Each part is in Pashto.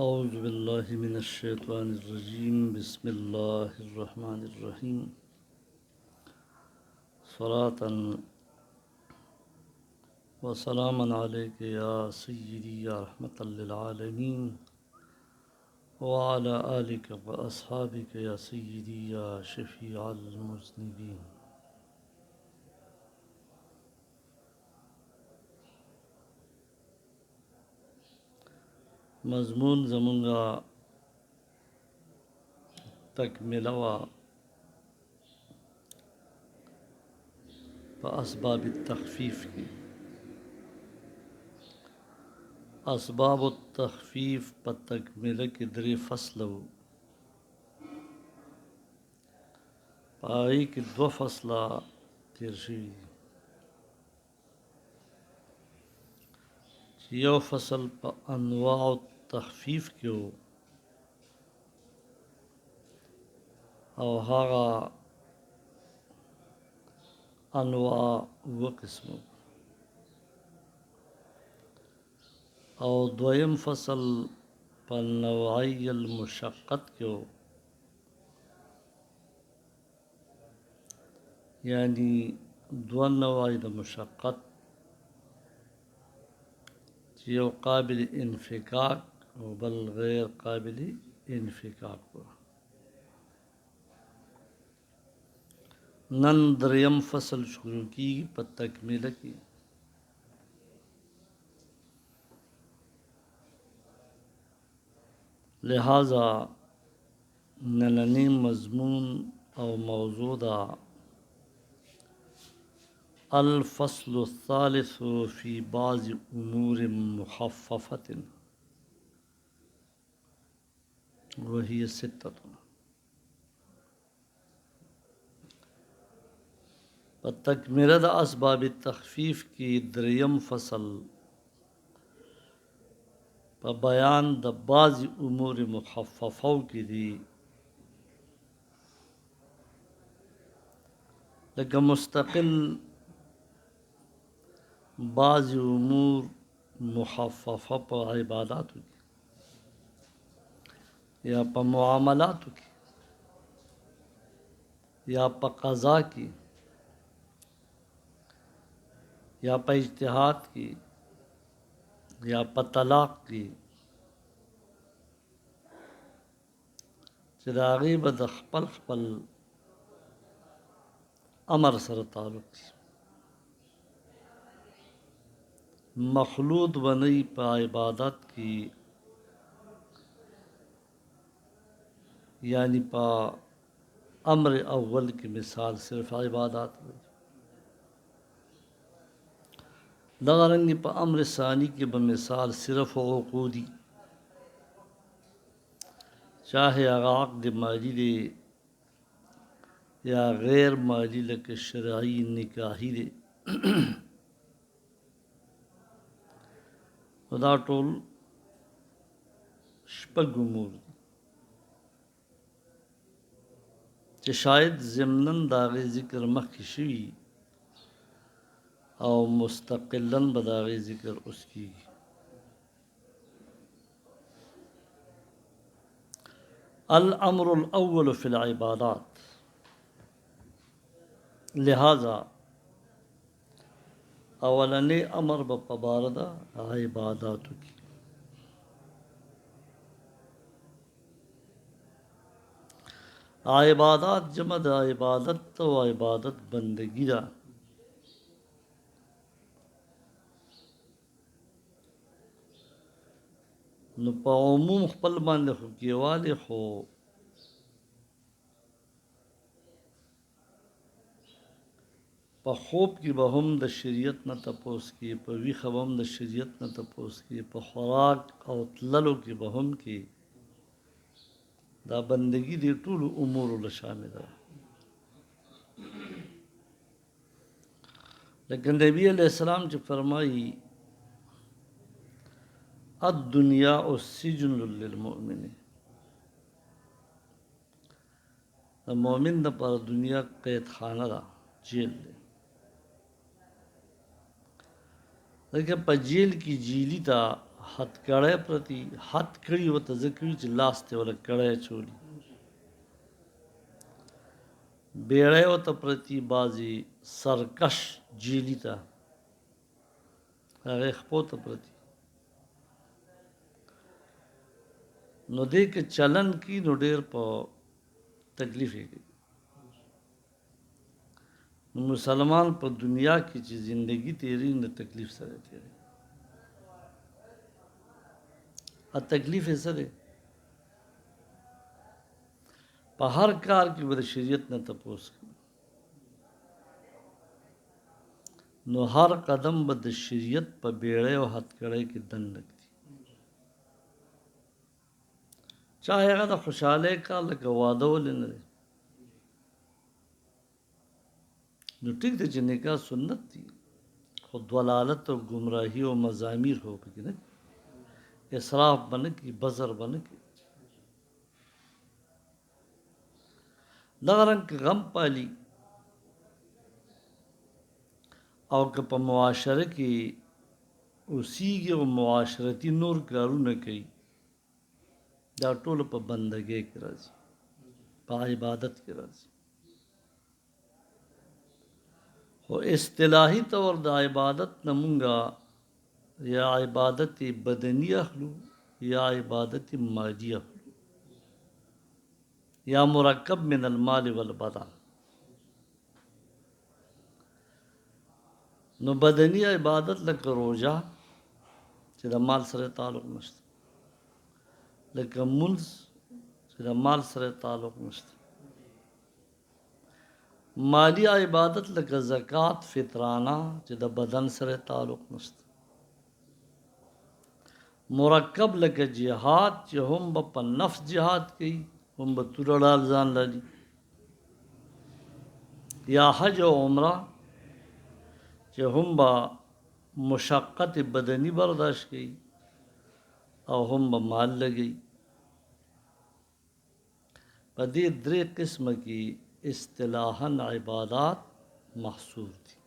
أعوذ بالله من الشيطان الرجيم بسم الله الرحمن الرحيم صلاة وسلاما عليك يا سيدي يا رحمة للعالمين وعلى آلك وأصحابك يا سيدي يا شفيع المذنبين. مضمون زمونگا تکمله وا په اسباب التخفیف کی. اسباب التخفیف په تکمله کې درې فصله وو. په هغې کې 2 فصله تیر شوي دي. چې یو فصل په انواع التخفیف کې وو او هغه انواع 2 قسمه، او دویم فصل په نوعی المشقت کې وو، یعنی 2 نوعی د مشقت چې یو قابل انفکاک او بل غیر قابل انفکاک وو. نن دریم فصل شروع کیږي په تکمیله کې. لہذا نننی مضمون او موضوع دا الفصل الثالث فی بعض امور مخففة وهي 6. په تکمیله د اسباب تخفیف کې دریم فصل په بیان د بعض امور مخففو کې دي، لکه مستقل بعض امور مخففه په عباداتو کې یا په معاملاتو کې یا په قضا کې یا په اجتهاد کې یا په طلاق کې، چې د هغې به د خپل امر سره تعلق دي. مخلوط بنی په عبادت کې، یعنی په امر اول کې مثال صرف عبادات دی. دغه رنګ په امر ثانی کې به مثال صرف عقودی، چاہے هغه عقد مالی دی یا غیر مالی لکه شرعی نکاحی دی. دا ټول شپږ امور دي چې شاید ضمناً د هغې ذکر مخکې شوي او مستقلاً به د هغې ذکر اوس کېږي. الامر الاول فی العبادات، لہذا اولنی امر به په باره د عباداتو کې. عبادات جمع د عبادت او عبادت بندگی ده. نو په عموم خپل باندې خو کېوالی، خو په خوب کې به هم د شریعت نه تپوس کې، په ویښه به هم د شریعت نه تپوس کې، په خوراک او تللو کې به هم کې، دا بندگی دې ټولو امورو له شامل ده. لیکن نبی علیہ السلام چې فرمایي الدنیا سجن للمؤمن، د مؤمن دپاره دنیا قید خانه ده، جیل دی. لکه په جیل کې جیلی ته هتکړی پرتی هت کړي ورته ځکه وي چې لاس ته ولا کړی چولي بیړی ورته پرتی بازي سرکش جیلی ته هغې خپو ته پرتی نو دې که چلن کی نو ډېر په تکلیف یې کوي نو مسلمان په دنیا کې چې زندگی تیری نه تکلیف سره تیری ا تکلیف یې څه دی په هر کار کې به د شریعت نه تپوس کوي نو هر قدم به د شریعت په بیړۍ او هتکړۍ کې دن لګي چاہے هغه د خوشحالۍ کار لکه واده ولې نه دی نو ټیک دی چې نکاح سنت دي خو ضلالت او گمراهي او مزامیر هو پکې نه اسراف بنه کی بزر بنه کی دغه رنګ غم پالي او که په معاشره کې اوسیږي او معاشرتي نور کارونه کوي دا ټول په بندګۍ کې راځي په عبادت کې راځي خو اصطلاحي طور د عبادت نه مونږه یا عبادت بدنی اخلو یا عبادت مادی اخلو یا مرکب من المال والبدن نو بدنی عبادت لکه روزه چې د مال سره تعلق نشته لکه منځ چې د مال سره تعلق نشته مالی عبادت لکه زکات فطرانه چې د بدن سره تعلق نشته مرکب لکه جهاد چې هم په نفس جهاد کوي هم به تورړال ځان لري یا حج او عمره چې هم به مشقت بدنی برداشت کوي او هم به مال لګي په دې درې قسمه کې اصطلاحاً عبادات محصور دي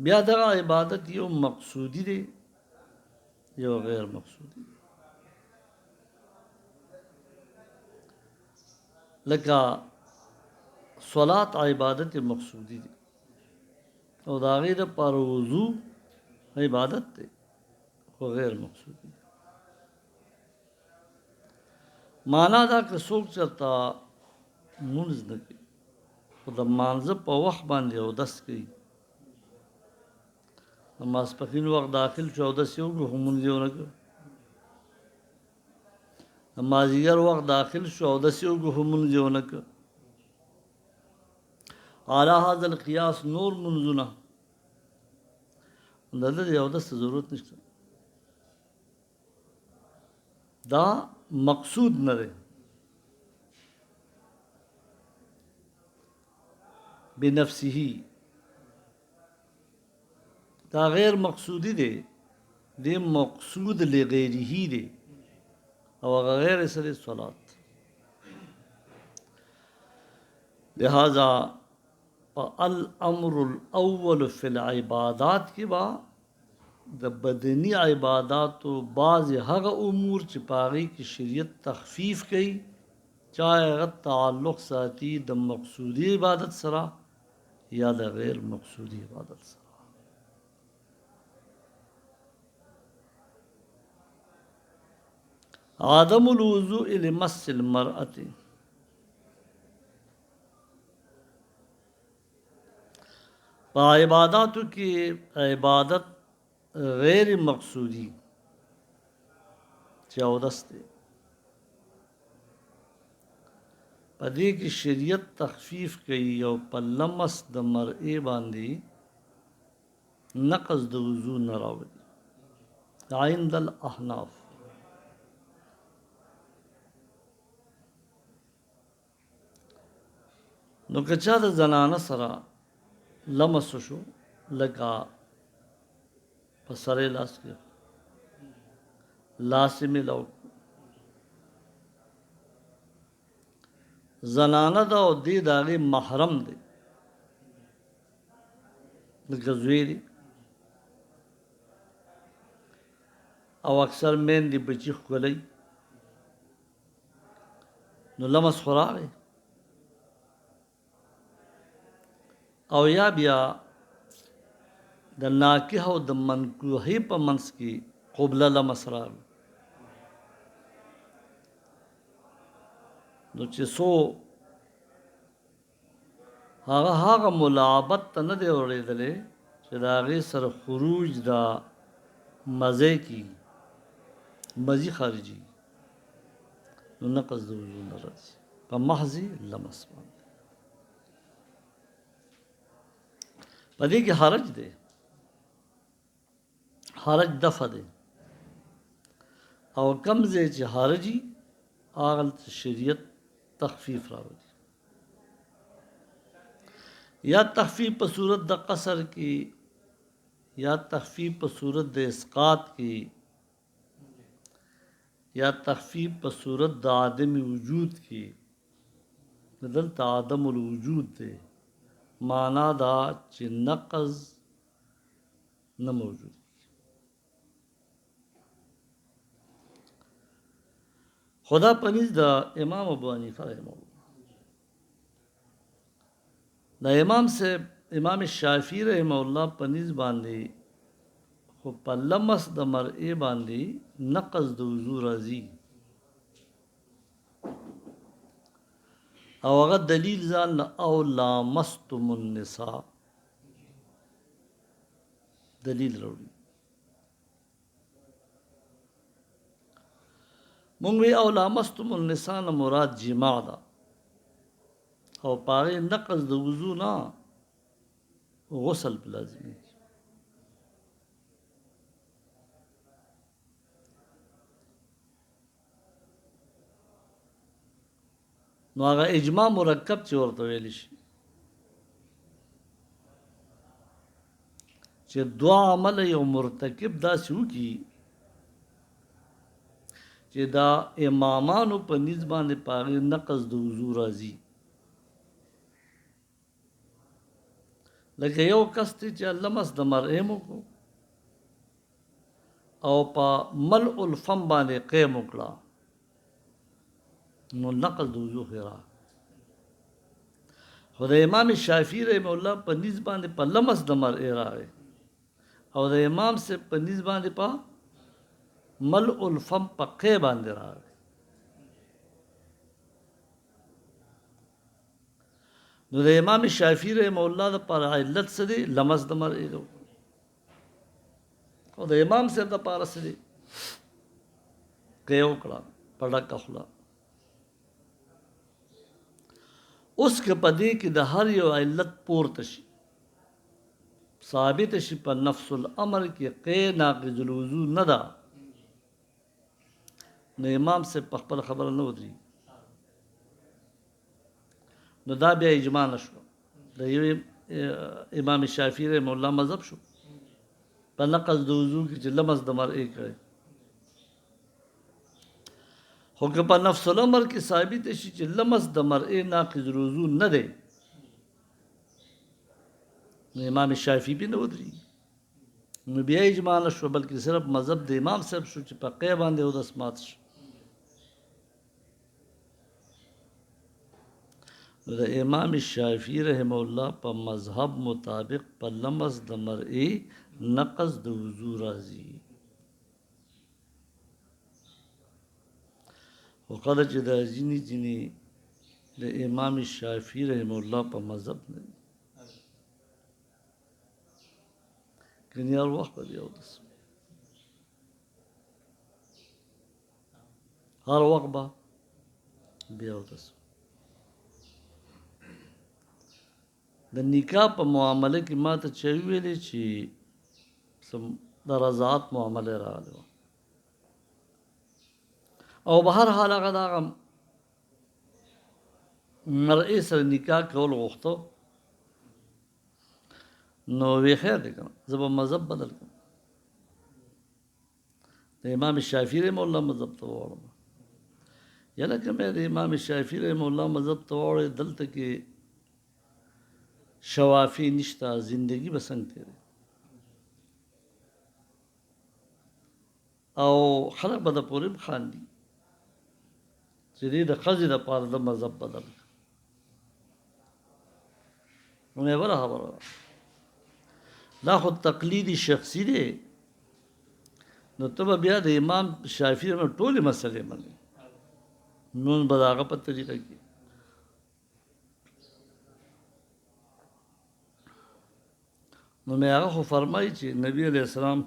بیا دغه عبادت یو مقصودی دی یو غیر مقصودی دی لکه صلات عبادت مقصودی دی او د هغې دپاره وضو عبادت دی خو غیر مقصودی دی معنا دا که څوک چېرته لمونځ نه کوي خو د لمانځه په وخت باندې اودس کوي د ماسپښین وخت داخل شو اودس یې وکړو خو لمونځ یې ونه کړ د مازدیګر وخت داخل شو اودس یې وکړو خو لمونځ یې ونه کړ اعلی هذا القیاس نور لمونځونه دلته د اودس ته ضرورت نشته دا مقصود نه دی بنفسه دا غیر مقصودی دی دی مقصود لغیره دی او غیر سره صلات لہذا الامر الاول فی العبادات کی با د بدنی عباداتو بعض هغه امور چې پاغي کې شریعت تخفیف کوي چاہے هغه تعلق ساتي د مقصودی عبادت سره یا د غیر مقصودی عبادت سره عدم الوضوء لمس المرأة با عباداتو کی عبادت غیر مقصودی چې اودس دی په دې کې شریعت تخفیف کوي او په لمس د مرئې باندې نقض د وضو نه راوړي عند الاحناف نو که چا د زنانه سره لمس شو لکه په سره لاس کې لاس ملو زنانه دا او دې د هغې محرم دی لکه زوی دی او اکثر میندې بچي ښکلی نو لمس خو راغی او یا بیا د ناکح او د منکوحې په منځ کې قبله لمس راغی نو چې څو هغه ملاعبت ته نه دی اورېدلی چې د هغې سره خروج دا مزې کېږي مزي خارجي نو نقض د وضو نه راځي په محض لمس باندې په دې کې حرج دی حرج دفع دی او کم ځای چې حرجي هغلته شریعت تخفیف راوړي یا تخفیف په صورت د قصر کې یا تخفیف په صورت د اسقاط کې یا تخفیف په صورت د عدم وجود کې دلته عدم الوجود دی معنا دا چې نقض نه موجود خدا پنځ د امام ابو حنیفه رحمه الله د امام شافعي رحمه الله پنځ باندې خو په لمس د مرئي باندې نقض د وضو راځي او هغه دلیل ځان او لامستم النساء دلیل راوړي مونږ وی او لامستم النساء نه مراد جماع ده او پاره نقض د وضو نه غسل لازمي نو هغه اجماع مرکب چې ورته ویل شي چې دوا عمل یو مرتکب داسې وکړي چې دا امامانو په نسبت باندې پاره نقض د وضو راځي لکه یو کس چې لمس د مرئم کو او په ملء الفم باندې قیم وکړه نو نقض د وضو خیرا خو د امام شافعي رحمه الله په نسبت باندې په لمس د مرئ راغی او د امام سے په نسبت باندې په ملء الفم په قی باندې راغی نو د امام شافعي رحمه الله د پر علت څه دی لمس د مرئ او د امام صاحب د پاره څه دی قی وکړه په ډکه خوله اوس که په دې کې د هر یو علت پورته شي ثابت شي په نفس الامر کې قی ناقض الوضو نه ده نو امام سے په خپل خبره نه ودري نو دا بیا اجماع نشو د یو امام شافعي رحمه الله مذهب شو په نقض د وضو کې چې لمس د مرئ کړي خو که په نفس الامر کې ثابت شي چې لمس د مرئ ناقض الوضو نه دی نو امام شافعي به نه ودري نو بیا اجماع نشو بلکې صرف مذهب د امام صاحب شو چې په قی باندې او د اسمات شو د امام شافعي رحمه الله په مذهب مطابق په لمس د مرئ نقض د وضو راځي خو کله چې دا ځینې د امام شافعي رحمه الله په مذهب نه دي کني هر وخت به بیا اودس هر وخت به بیا اودس د نکاح په معامله کې ما ته چې ویلې چې د رضاعت معامله راغله او به هر حال هغه دغه مرئ سره نکاح کول غوښته نو وی خیر دی کنه زه به مذهب بدل کړم د امام شافعي رحمه الله مذهب ته وړم یا لکه مې د امام شافعي رحمه الله مذهب ته وړې دلته کې شوافی نشتا زندگی بسنگ تیرے او خلق به د پورې خاندي چې دې د ښځې دپاره د مذهب بدل کړ. نو مې بله خبره دا خو تقلیدي شخصي دی، نو ته به بیا د امام شافعي نه ټولې مسلې منې، نون به د هغه په طریقه کې. نو مې هغه خو فرمایي چې نبي علیه السلام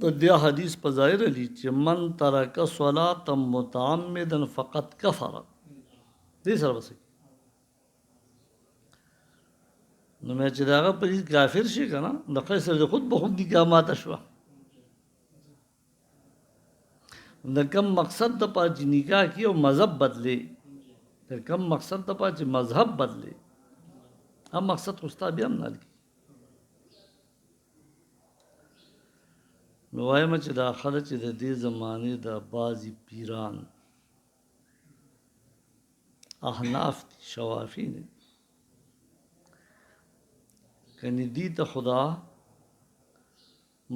د دې حدیث په ظاهر علی چې من ترک صلاة متعمدا فقط کفر، دې سره بس نو مې چې د هغه په دې کافر شي که نه، د قیصر د خود به خود نکاح ماته شوه. د کم مقصد دپاره چې نکاح کي او مذهب بدلې، د کم مقصد دپاره چې مذهب بدلې، هم مقصد خو ستا بیا هم نه لګي. نو وایم چې دا خلک چې د دې زمانې د بعضې پیران احناف دي، شوافي نه دي، کنې دي ته خدا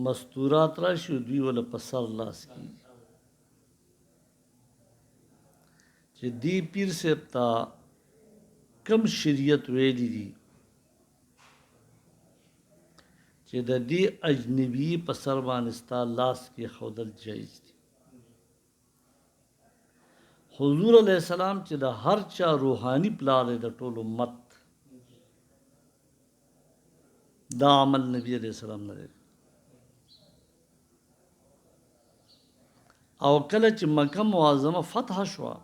مستورات راشي دوی وله په سر لاس کېږي چې دې پیر صاحب ته کم شریعت ویلی دي چې د دې اجنبي په سر باندې ستا لاس کې ښودل جایز دي. حضور علیه السلام چې د هر چا روحاني پلار دی د ټول امت، دا عمل نبی علیہ السلام نه دی. او کله چې مکه معظمه فتح شوه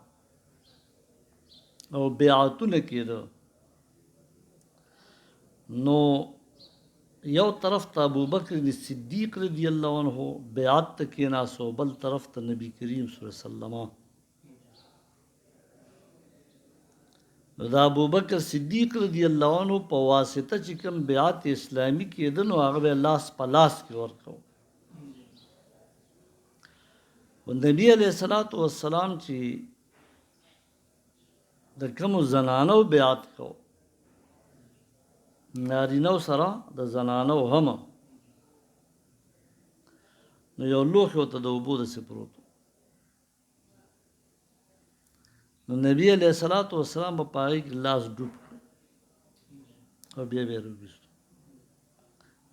او بیعتونه کېده، نو یو طرف ته ابوبکر صدیق رضی الله عنه بیعت ته کېناست او بل طرف ته نبی کریم صلی الله علیه وسلم. نو دا ابوبکر صدیق رضی الله عنه په واسطه چې کوم بیعت اسلامي کېده، نو هغه به لاس په لاس کې ورکوه. و نبی علیه السلام چې د کومو زنانو بیعت کو، نارینو سره د زنانو هم، نو یو لوښی ورته د اوبو داسې پروت و، نو نبی علیه السلام به په هغې کې لاس ډوب کړو او بیا به یې راوویستو،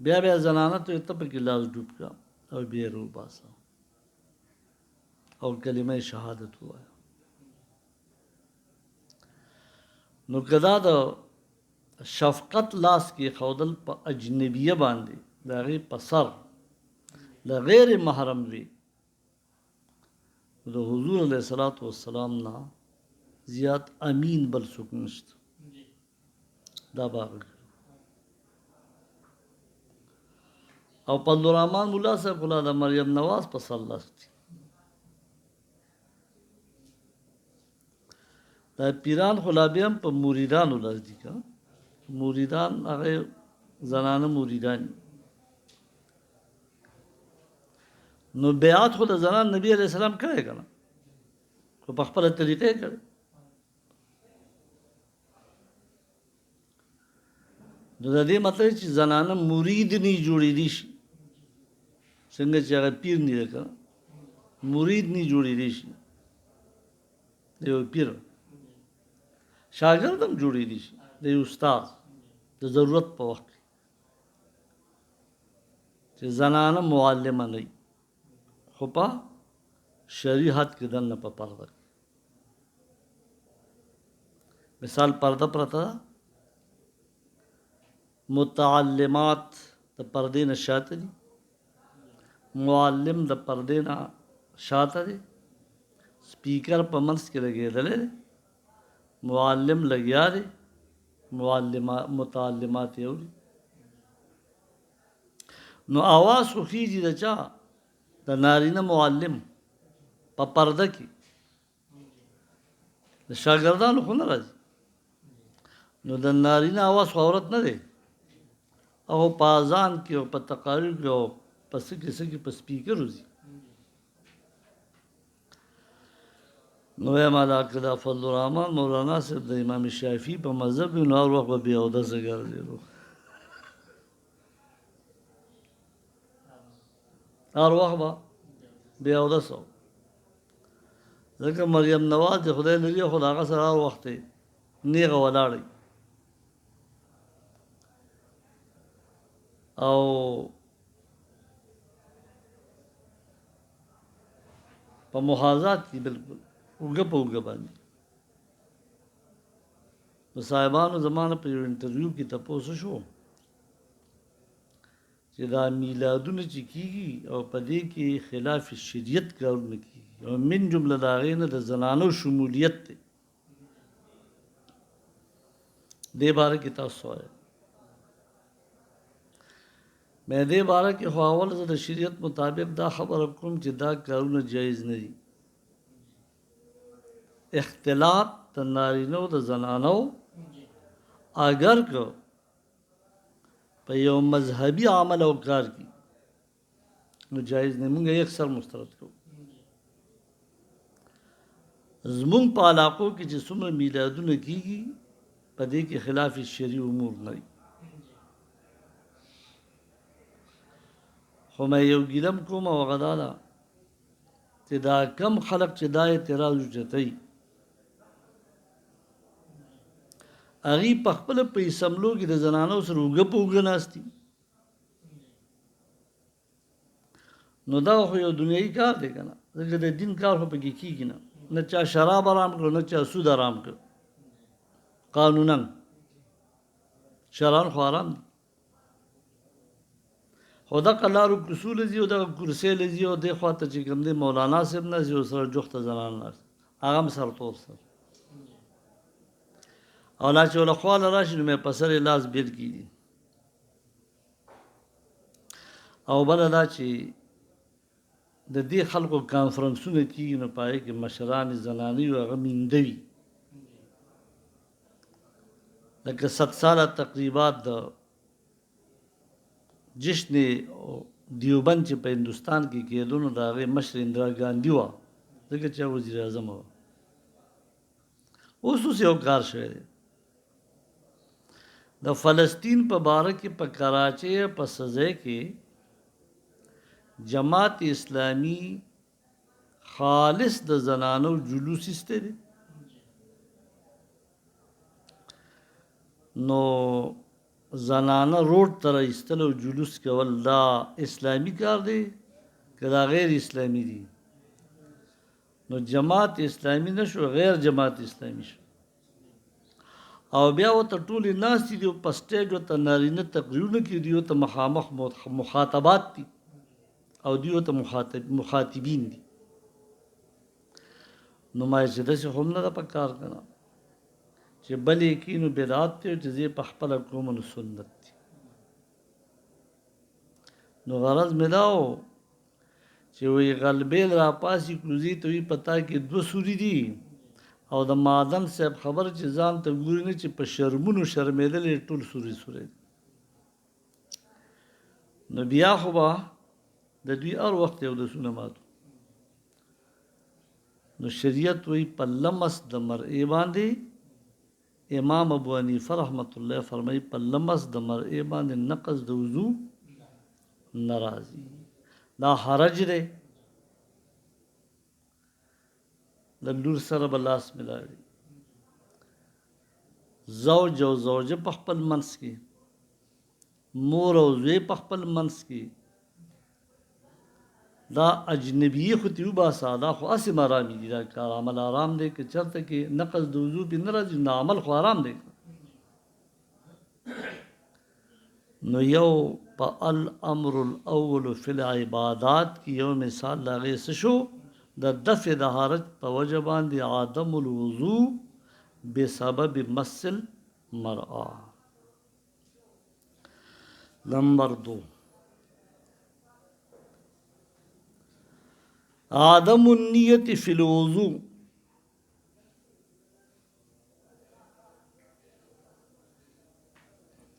بیا به یې زنانه ته ویل ته پکې لاس ډوب کړه او بیا یې راوباسه او کلمه شهادت ووایه. نو که دا د شفقت لاس کې ښودل په اجنبیه باندې د هغې په سر له غیر محرم وي، د حضور علیه السلام نه زیات امین بل څوک نشته. دا به هغه او فضلالرحمن ملا صاحب خو لا د مریم نواز په سر لاس دي. دا پیران خو لا بیا هم په مریدانو لاس دي که مریدان، هغه زنانه مریدان. نو بیعت خو د زنان نبی علیه السلام کړی که نه، خو په خپله طریقه یې کړی. نو د دې مطلب چې زنانه مرید نه جوړېدی شي، څنګه چې هغه پیر نه دی که نه، مرید نه جوړېدی شي، د یو پیر شاګرد هم جوړېدی شي، د یو استاد د ضرورت په وخت کې، چې زنانه معلمه نه وي، خو په شریعت کې دننه په پرده کې. مثال پرده پرته ده، متعلمات د پردې نه شاته دي، معلم د پردې نه شاته دی، سپیکر په منځ کې لګېدلی دی، معلم لګیا دی، متعلمات یې اوري. نو آواز خو خیږي د چا؟ د نارینه معلم په پرده کې، د شاګردانو خو نه راځي. نو د نارینه آواز خو عورت نه دی، او په اذان کې او په تقاریر کې او په څه کې په سپیکر وځي. نو وایم دا که دا فضلالرحمن مولانا صاحب د امام شافعي په مذهب وي، نو هر وخت به بې اودسه ګرځېدو، هر وخت به بیا اودس او ځکه مریم نواز د خدای لري خو د هغه سره هر وخت نیغه ولاړی او په محاذات کې بالکل اوږه په اوږه باندې د صاحبانو زمانه په یو انټرویو کې تپوس شو چې دا میلادونه چې کیږي او په دې کې خلاف شریعت کارونه کیږي او من جمله د هغې نه د زنانو شمولیت دی دې باره کې تاسو وایئ مې دې باره کې خو اول زه د شریعت مطابق دا خبره کوم چې دا کارونه جایز نه دي اختلاط د نارینو د زنانو اگر که په یو مذهبي عمل او کار کې نو جایز نه مونږ یې اکثر مسترد کوو زمونږ په علاقو کې چې څومره میلادونه کیږي په دې کې خلاف شرعي امور نه دي خو مې یو ګیلم کوم او هغه دا ده چې دا کم خلک چې دا اعتراض اوچتوي هغې په خپله په اسمبلو کې د زنانو سره اوږه په اوږه ناست دي نو دا خو یو دنیایي کار دی که نه ځکه د دین کار خو پکې کېږي نه چا شراب حرام کړو نه چا سود حرام کړو قانونا شرعاً خو حرام دي خو دغه لارو کوڅو له ځي او دغه کرسۍ له ځي او دې خوا ته چې کوم دی مولانا صاحب نه ځي ورسره جوخته زنان ناست هغه هم سرتور سر او لا چې له خواله راشي نو مې په سر یې لاس بېل کېږي او بله دا چې د دې خلکو کانفرنسونه کېږي نو په هغې کې مشران زنانې وي هغه مینده وي لکه 100 ساله تقریبات د جشن دیوبند چې په هندوستان کې کېدو نو د هغې مشر اندرا ګاندي وه ځکه چې وزیر اعظم وه اوس یو کار شوی دی د فلسطین په باره کې په کراچۍ په سزای کې جماعت اسلامی خالص د زنانو جلوس ایستی دی نو زنانه روډ ته رایستل او جلوس کول دا اسلامي کار دی که دا غیر اسلامي دی نو جماعت اسلامي نشو غیر جماعت اسلامي شو او بیا ورته ټولې ناستې دي په سټیج ورته نارینه تقریرونه کوي دوی ورته مخامخ مخاطبات دي او دوی ورته مخاطبین دي نو ما چې داسې خو هم نه ده په کار که نه چې بل یې کي نو بدعت دی او چې زه یې په خپله کوم نو سنت دي نو غرض مې دا و چې وایي غلبیل راپاسي کلوزي ته وي په تا کې 2 سوري دي او د معدن صاحب خبر چې ځان ته ګوري نه چې په شرمونو شرمېدلې ټول سوري سوري نو بیا خو به د دوی هر وخت یو دسونه ماتو نو شریعت وایي په لمس د مرئې باندې امام ابو حنیفه رحمت الله فرمایي په لمس د مرئې باندې نقض د وضو نه راځي دا حرج دی د لور سره به لاس ملاوي زوج او زوجه په خپل منځ کې مور او زوی په خپل منځ کې دا اجنبي خو ته وباسه دا خو هسې مرامي دي دا کار عمل حرام دی که چېرته کې نقض د وضو پې نه راځي نو عمل خو حرام دی نو یو په الامر الاول فی العبادات کې یو مثال د هغې څه شو د دفع د حرج په وجه باندې عدم الوضو بسبب مس المرأة نمبر 2 عدم النیت فی الوضو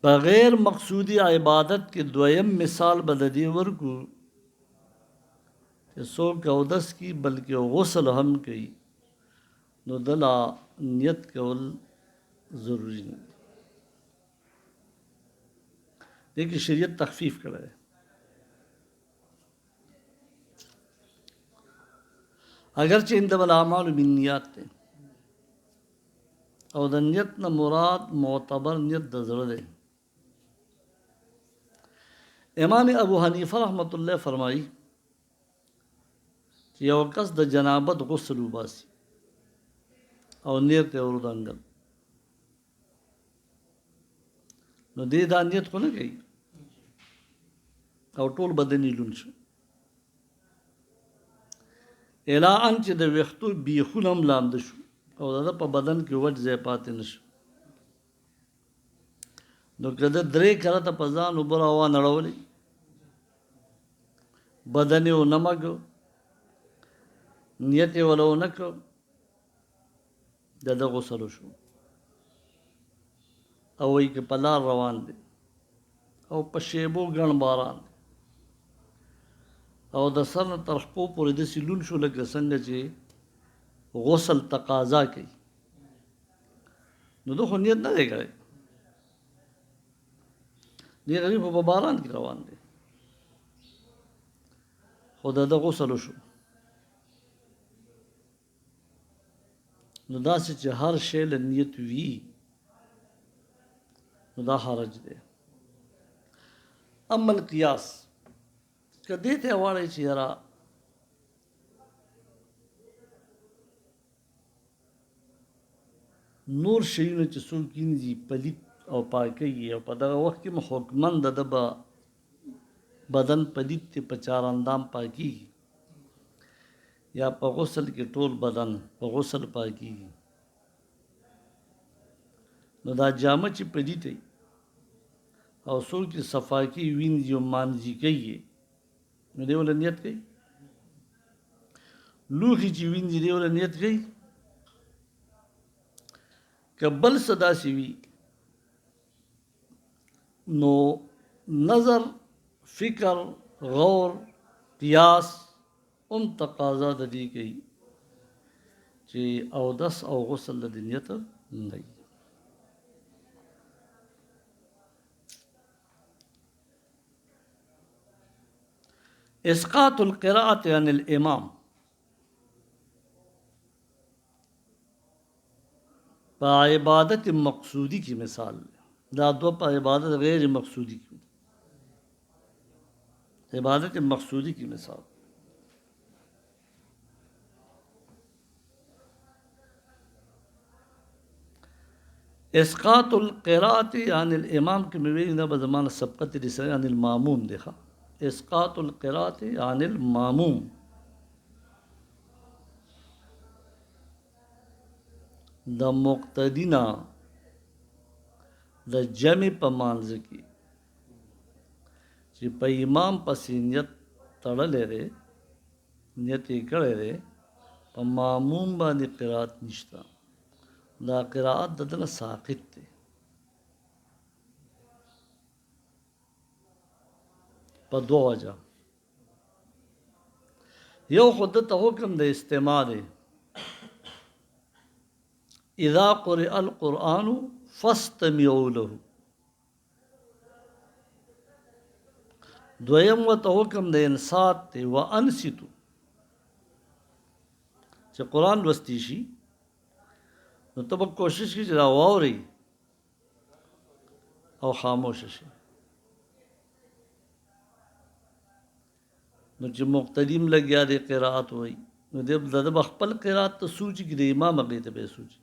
بغیر مقصودی عبادت کے دویم مثال بددی ورکو کہ څوک اودس کی بلکہ غسل هم کوي نو دلا نیت کول ضروری نه دیکھیں شریعت تخفیف کړه اگرچہ انما الاعمال بالنیات تے او د نیت نه مراد معتبر نیت د زړه دی. امام ابو حنیفه رحمت الله فرمایي چې یو کس د جنابت غسل وباسي او نیت یې ورودانګل نو دې دا نیت خو نه کوي او ټول بدن یې لوند شو الا ان چې د ویښتو بیخونه هم لانده شو او د په بدن کې وچ ځای پاتې نه شو نو که د 3 کرته په ځان اوبه راوا نړولې بدن یې ونه مږ نیت یې وله ونه کړ د ده غسل وشو او وایي که په لار روان دی او په شیبو ګڼ باران او د سر نه تر خپو پورې داسې لوند شو لکه څنګه چې غسل تقاضا کوي نو ده خو نیت نه دی کړی دې غریب په باران کې روان دی خو د ده غسل وشو نو داسې چې هر شی له نیت وي نو دا حرج دی. اما القیاس که دې ته واړی چې یاره نور شیونه چې څوک کینځي پلیت او پاکي او په دغه وخت کې حکمن د به بدن پلیت ته په 4 اندام پاکي یا په غسل کې ټول بدن په غسل پاکي نو دا جامه چې پلیت او څوک چې صفاکي وینځي او مانځي کوي نو دی ول نیت کوي لوخي چې وینځي دی ول نیت کوي کبل صدا سی وی نو نظر فکر غور قیاس تقاضا د دې کوي چې اودس او غسل د نیت نه وي. اسقاط القراءة عن الامام په عبادت مقصودی کی مثال دا دو په عبادت غیر مقصودی کی عبادت مقصودی کی مثال اسقاط القراءة عن الامام کی مویل نه په زمانه سبقت لسان عن الماموم دیکھا اسقاط القراءة عن الماموم د مقتدینا د جمع په مانځ کې چې په امام پسې نیت تړلې ده نیت یې کړی دی په ماموم باندې قرات نشته دا قرات د دنه ساقط دی په دوه وجه یو خود ته حکم د استماع دی اذا قرئ القرآن فاستمعوا له دویم ورته حکم د انصات دی وانصتو چې قرآن لوستی شي نو ته به کوشش کړې چې دا واورې او خاموش شي نو چې مقتدیم لګیا دی قرات وایي نو د خپل قرات ته سوچي کې د امام هغې ته به سوچي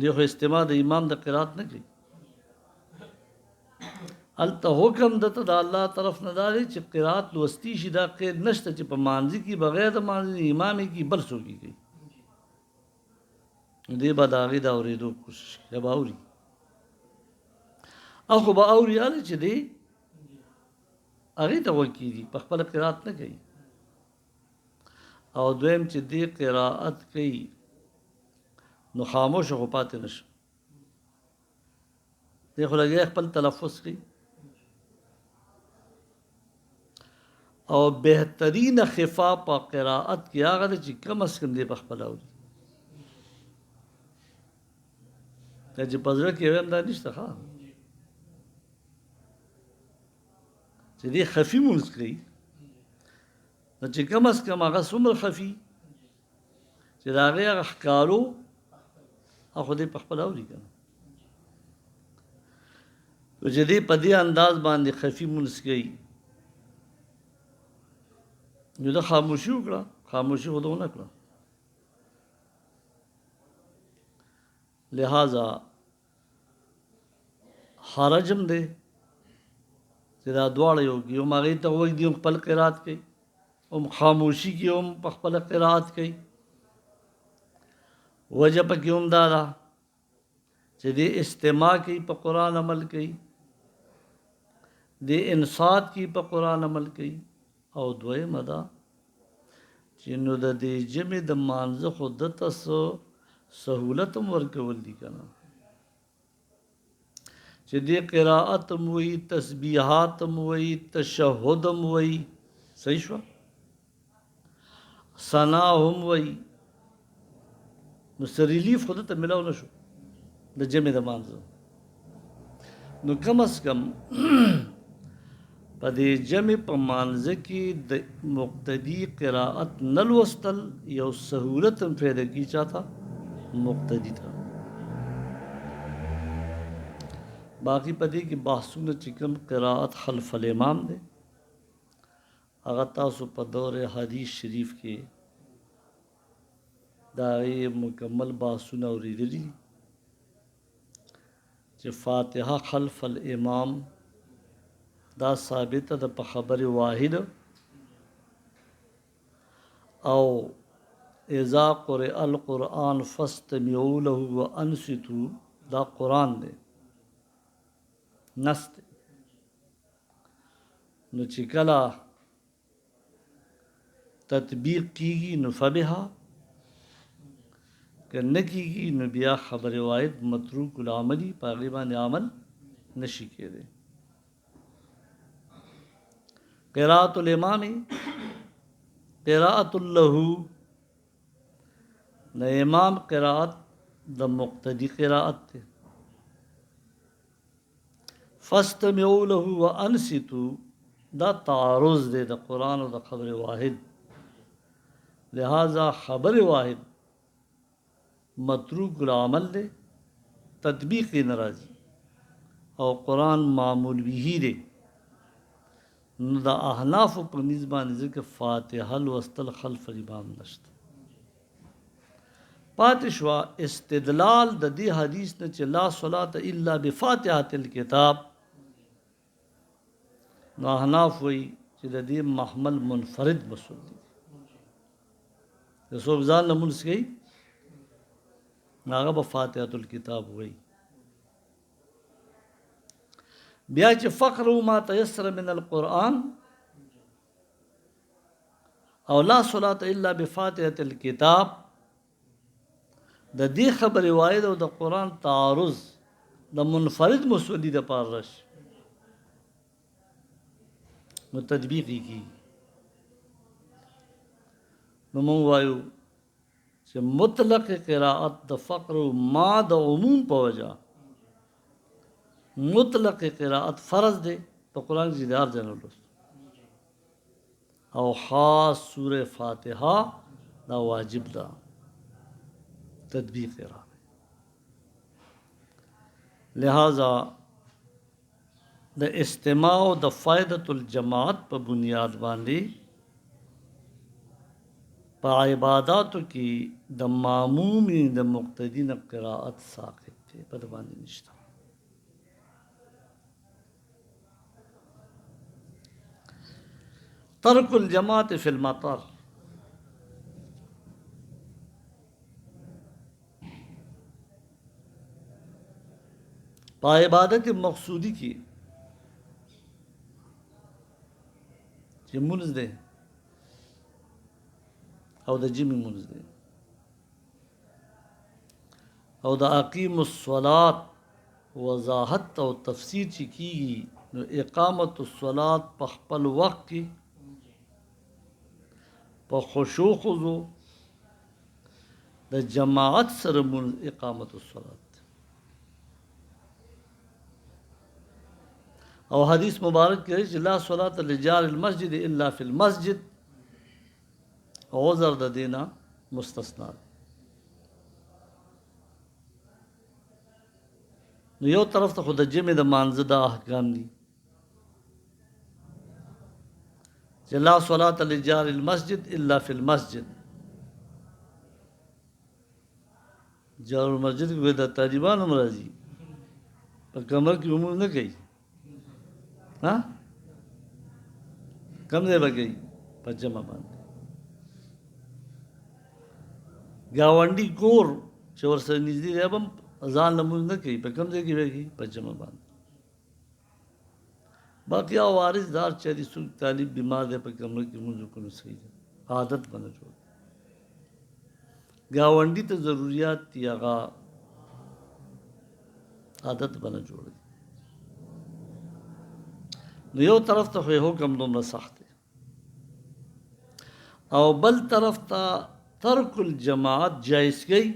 دی خو استماع د امام د قرات نه کوي هلته حکم دته د الله طرف نه دا دی چې قرات لوستی شي دا قید نشته چې په مانځي کې بغیر د مانځي امام کې بل څوک کوي دی به د هغې د اورېدو کوشش کوي به اوري او خو به اوري هله چې دی هغې ته غوږ کېږي په خپله قرات نه کوي او دویم چې دی قرات کوي نو خاموش خو پاتې نشو دی خو لګیا خپل تلفظ کوي او بهترین خفا په قرائت کې هغه دی چې کم از کم دی په خپله اوري که چې په زړه کې ویم دا نشته ښه چې دی خفي مونځ کوي نو چې کم از کم هغه څومره خفي چې د هغې هغه ښکارو خو دې په خپله اوري که نه نو چې دې په دې انداز باندې خفي مونځ کوي نو ده خاموشي وکړه خاموشي خو ده ونه کړه لہذا حرجم دی چې دا دواړه یو کي هم هغې ته غوږ دي هم خپل قرات کوي هم خاموشي کې هم په خپله قرات کوي وجه پکې هم دا ده چې دې استماع کوي په قرآن عمل کوي دې انصات کوي په قرآن عمل کوي او دویمه ده چې نو د دې جمعې د مانځه خو ده ته سهولت هم ورکول دي که نه چې دې قرائت هم وایي تسبیحات هم وایي تشهد هم وایي صحیح شوه ثنا هم وایي نو څه ریلیف خو ده ته میلاو نه شو د جمعې د مانځه نو کم از کم په دې جمع په مانځه کې د مقتدي قرائت نه لوستل یو سهولت هم پیدا کړي چاته مقتدي ته باقي په دې کې بحثونه چې کوم قرائت خلف الامام دی هغه تاسو په دور حدیث شریف کې د هغې مکمل بحثونه اورېدلي چې فاتحه خلف الامام دا ثابته ده په خبر واحد او اذا قرئ القرآن فاستمعوا له وانصتوا دا قرآن دی نس دی نو چې کله تطبیق کیږي نو فبها که نه کیږي نو بیا خبر واحد متروک العملی په هغې باندې عمل نشي کېدی قرات الامام قرات له د امام قرات د مقتدی قرات ته فاستمعوا له وانصتوا دا تعارض دی د قرآن او د خبر واحد لہذا خبر واحد متروک العمل دی تطبیق ناراضی او قرآن معمول به دی نو د احنافو په نیز باندې ځکه فاتحه لوستل خلف الامام نشته پاتې شوه استدلال د دې حدیث نه چې لا صلاة الا بفاتحة الکتاب نو احناف وایي چې د دې محمل منفرد مسئول دی که څوک ځان نه لمونځ کوي نو هغه به فاتحة الکتاب وایي بیا چې فقروا ما تيسر من القرآن او لا صلاة الا بفاتحة الکتاب د دې خبرې واحد او د قرآن تعارض د منفرد مسودی د پاره راشي نو تطبیق یې کیږي نو موږ وایو چې مطلق قرائت د فقر ما د عموم په وجه مطلق قرائت فرض دی په قرآن کې د هر ځای نه لوست او خاص سورہ فاتحه دا واجب ده تطبیق راغی لہذا د استماع او د فائدۃ الجماعت په بنیاد باندې په عباداتو کې د مامومي د مقتدی نه قرائت ساقط دی په دې باندې نشته ترک الجماعت فی المطر پا عبادت مقصودی کی چې مونځ دی او د جمعې مونځ دی او د اقیم الصلاة وضاحت او تفسیر چې کیږي نو اقامت الصلاة په خپل وخت کې په خشوع خضوع د جماعت سره مونځ اقامت الصلاة او حدیث مبارک کې چې لا صلاة لجار المسجد الا فی المسجد عذر د دینه مستثنا نو یو طرف ته خو د جمع د مانځه دا احکام دي چې لا صلاة لجار المسجد الا فی المسجد. جار المسجد کې د طالبانو مرضی په کمر کې عمر نه کوي ها کم ځای به کوي په جمع باندې. ګاونډي کور چې ورسره نږدې دی به ځان لمونځ نه کوي په کوم ځای کې به کوي په جمع باندې. باقي او وارث دار چې د څوک طالب بیمار دی په کمره کې لمونځ وکړي نو صحیح ده عادت به نه جوړ. ګاونډي ته ضروریات دي هغه عادت به نه جوړوي. نو یو طرف ته خو حکم دومره سخت دی او بل طرف ته ترک الجماعت جایز کوي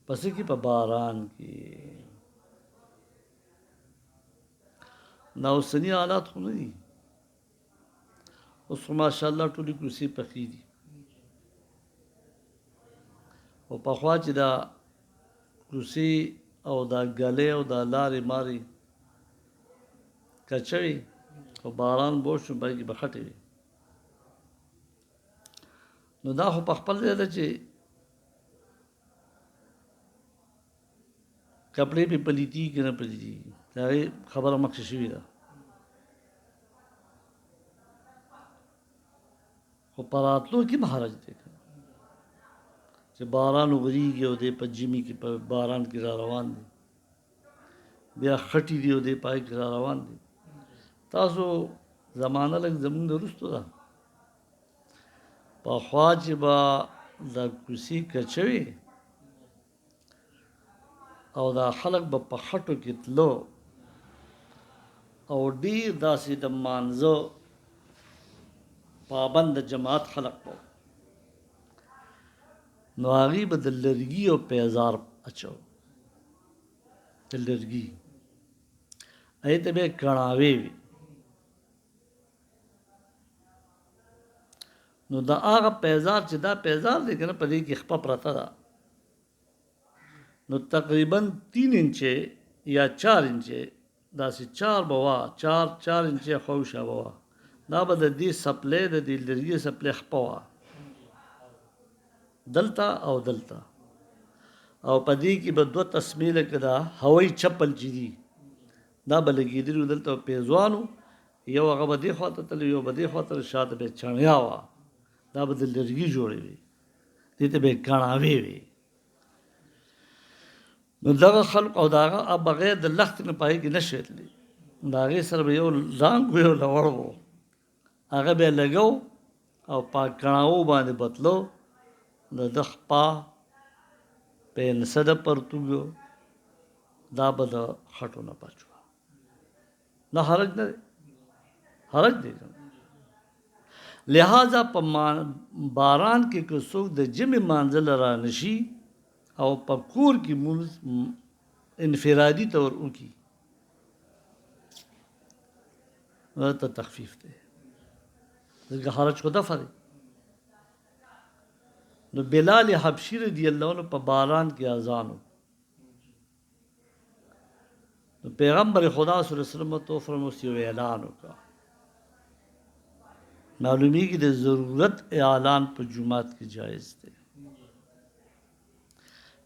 پس کې په باران کې. نو اوسني حالات خو نه دي اوس خو ماشاءالله ټولې کرسي پخې دي او پخوا چې دا کرسي او دا ګلې او دا لارې مارې کچوي او باران بوش شو باقي به خټې وي نو دا خو په خپل ځای ده چې کپړې پې پلیتي که نه پلیتي د هغې خبره مخکې شوې ده. خو په راتلو کې به حرج دی چې باران وغورېږي او دی په ژمي کې په باران کې را روان دی بیا خټې دي او دی پای کې را روان دی. تاسو زمانه لږ زموږ د وروستو ده پخوا چې به دا کوڅې کچوي او دا خلک به په خټو کې تلو او ډېر داسې د مانځه پابند جماعت خلق وو نو هغې به د لرګي او پیزار اچو د لرګي هغې ته به یې کڼاوې وي نو د هغه پیزار چې دا پیزار دی که نه په دې کې خپه پرته ده نو تقریبا 3 انچه یا 4 انچه داسې 4 به وه 4 انچه خوشه به وه دا به د دې سپلی د دې لرګي سپلی خپه وه دلته او دلته او په دې کې به 2 تسمې لکه دا هوایي چپل چې دي دا به لګېدلي وو دلته پیزوانو یو هغه به دې خوا ته تللی یو به دې خوا ته شاته به یې چڼیا وه دا به د لرګي جوړې وي دې ته به یې کڼاوې وي. نو دغه خلق او د هغه بغیر د لښتې نه په هغې کې نه شی تللی د هغې سره به یو زانګ و یو لوړ و هغه به یې لګو او په کڼاوو باندې به تلو د ده خپه پنسه د پرتوګو دا به د خټو نه بچ وه نه حرج نه دی حرج دی لہذا په باران کې که څوک د جمع مانځه له رانشي او په کور کې مونځ انفرادي طور وکړي نو ته تخفیف دی ځکه حرج خو دفع دی. نو بلال حبشي رضی الله عنه په باران کې اذان وکړ نو پیغمبر خدا صلی الله علیه وسلم ته فرموس یو اعلان وکړه معلومیږي د ضرورت اعلان په جومات کې جایز دی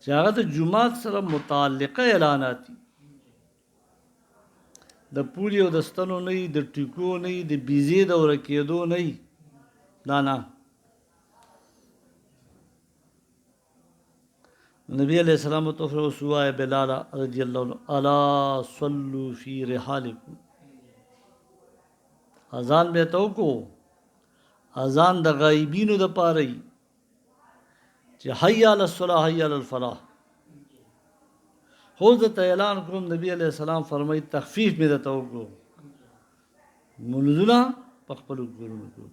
چې هغه د جومات سره متعلقه اعلانات دي د پولي او د ستنو نه وي د ټیکو نه وي د بیزې د ورکېدو نه وي دا نه. نبی علیہ السلام ته فرموس ووایه بلال رضی الله عنه الا صلوا فی رحالکم اذان به ته وکړو اذان د غایبینو دپاره وي چې حی علی الصلاة حی علی الفلاح خو درته اعلان کړم نبی علیه السلام فرمایي تخفیف مې درته وکړو لمونځونه په خپلو کورونو کې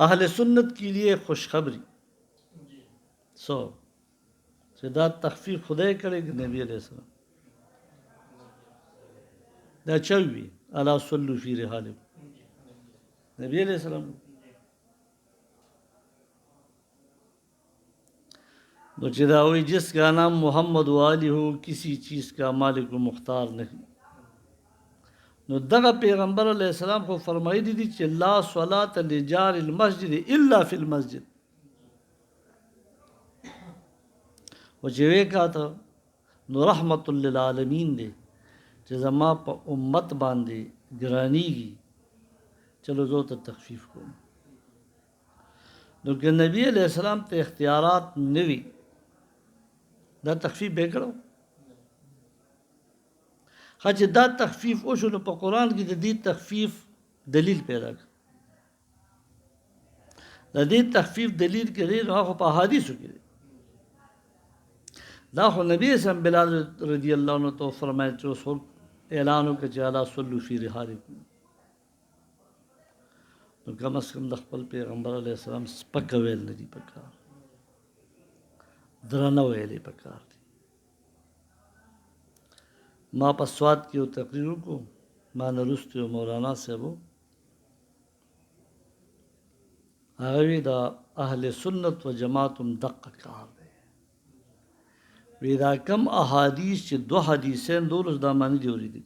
اهل سنت کے لیے خوشخبری سو چې دا تخفیف خدای کړی که نبی علیه السلام دا چا وي الا صلوا فی رحالکم نبی علیه السلام نو چې دا وایي جس کا نام محمد والی ہو کسی چیز کا مالک و مختار نہیں. نو دغه پیغمبر علیہ السلام خو فرمایلی دي چې لا صلاة لجار المسجد الا فی المسجد. و چې وې کاته نو رحمت للعالمین دی چې زما په امت باندې ګرانیږي، چلو زه ته تخفیف کوم. نو که نبی علیہ السلام ته اختیارات نه وي دا تخفیف به کړو. ښه چې دا تخفیف وشو نو په قرآن کې د دې تخفیف دلیل پیدا کړ. د دې تخفیف دلیل کې دی نو هغه په احادیثو کې دی. دا خو نبی اسلام بلال رضی الله عنه تو فرمایي چې اوس اعلان وکړه چې الا صلوا فی رحالکم. نو کم از کم د خپل پیغمبر علیه السلام سپکه ویل نه دي پکار، درنه ویلې پکار دي. ما په سوات کې یو تقریر وکړو، ما نه وروسته یو مولانا صاحب و، هغه وی دا اهل سنت و جماعت هم دقه کار دی. وی دا کم احادیث چې 2 حدیثین دولس دا معنی دی اورېدلي،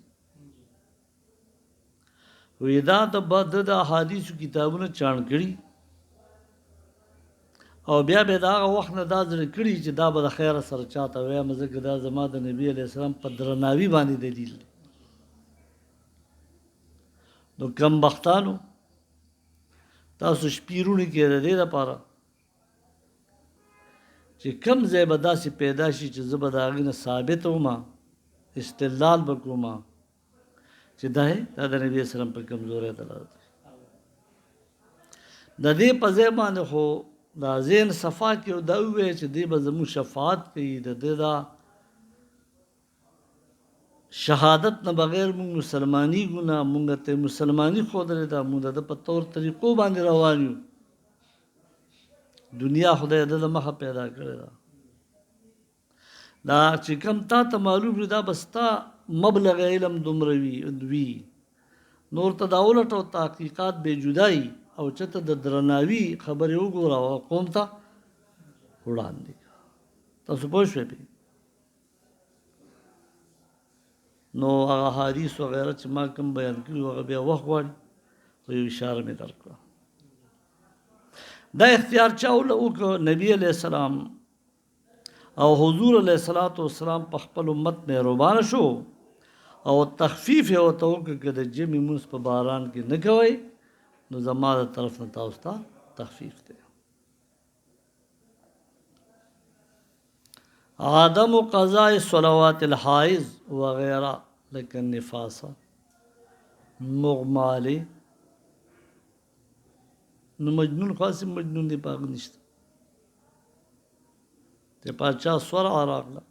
وی دا د بعد د احادیثو کتابونه چاڼ کړي او بیا به دا هغه وخت نه دا زړه کړي چې دا به د خیره سره چاته وایم ځکه دا زما د نبي علیه السلام په درناوي باندې دلیل دی. نو کم بختانو تاسو شپیرونی کې د دې لپاره چې کم ځای به داسې پیدا شي چې زه به د هغې نه ثابت وم، استدلال به کوم چې دا د نبي اسلام په کمزورۍ دلالت کوي. د دې په ځای باندې خو دا ذهن صفا کې او دا ووایه چې دی به زموږ شفاعت کوي، د دې دا شهادت نه بغیر مونږ مسلمانی ګونه مونږ ته مسلمانی ښودلې ده، مونږ د په طور طریقو باندې روان یو. دنیا خدای د مخه پیدا کړې ده، دا چې کوم تا ته معلوم وي دا به ستا مبلغ علم دومره وي، نور ته دا ولټ او تحقیقات بې جدایي او چېرته د درناوي خبرې وګوره او قوم ته وړاندې کړه. تاسو پوه شوئ پرې؟ نو هغه حدیث وغیره چې ما کوم بیان کړي هغه بیا وخت غواړي، خو یو اشاره مې درکړه. دا اختیار چا وکړ؟ نبی علیه السلام او حضور علیه السلام په خپل امت مهربانه شو او تخفیف یې ورته وکړ که د جمعې لمونځ په باران کې نه کوئ نو زما د طرف نه تاسو ته تخفیف دی. عدم قضاء صلوات الحائض وغیرہ لکه النفاس، مغمالی، نو مجنون خاص مجنون دی پاک نشته ته پاچا سوره راغله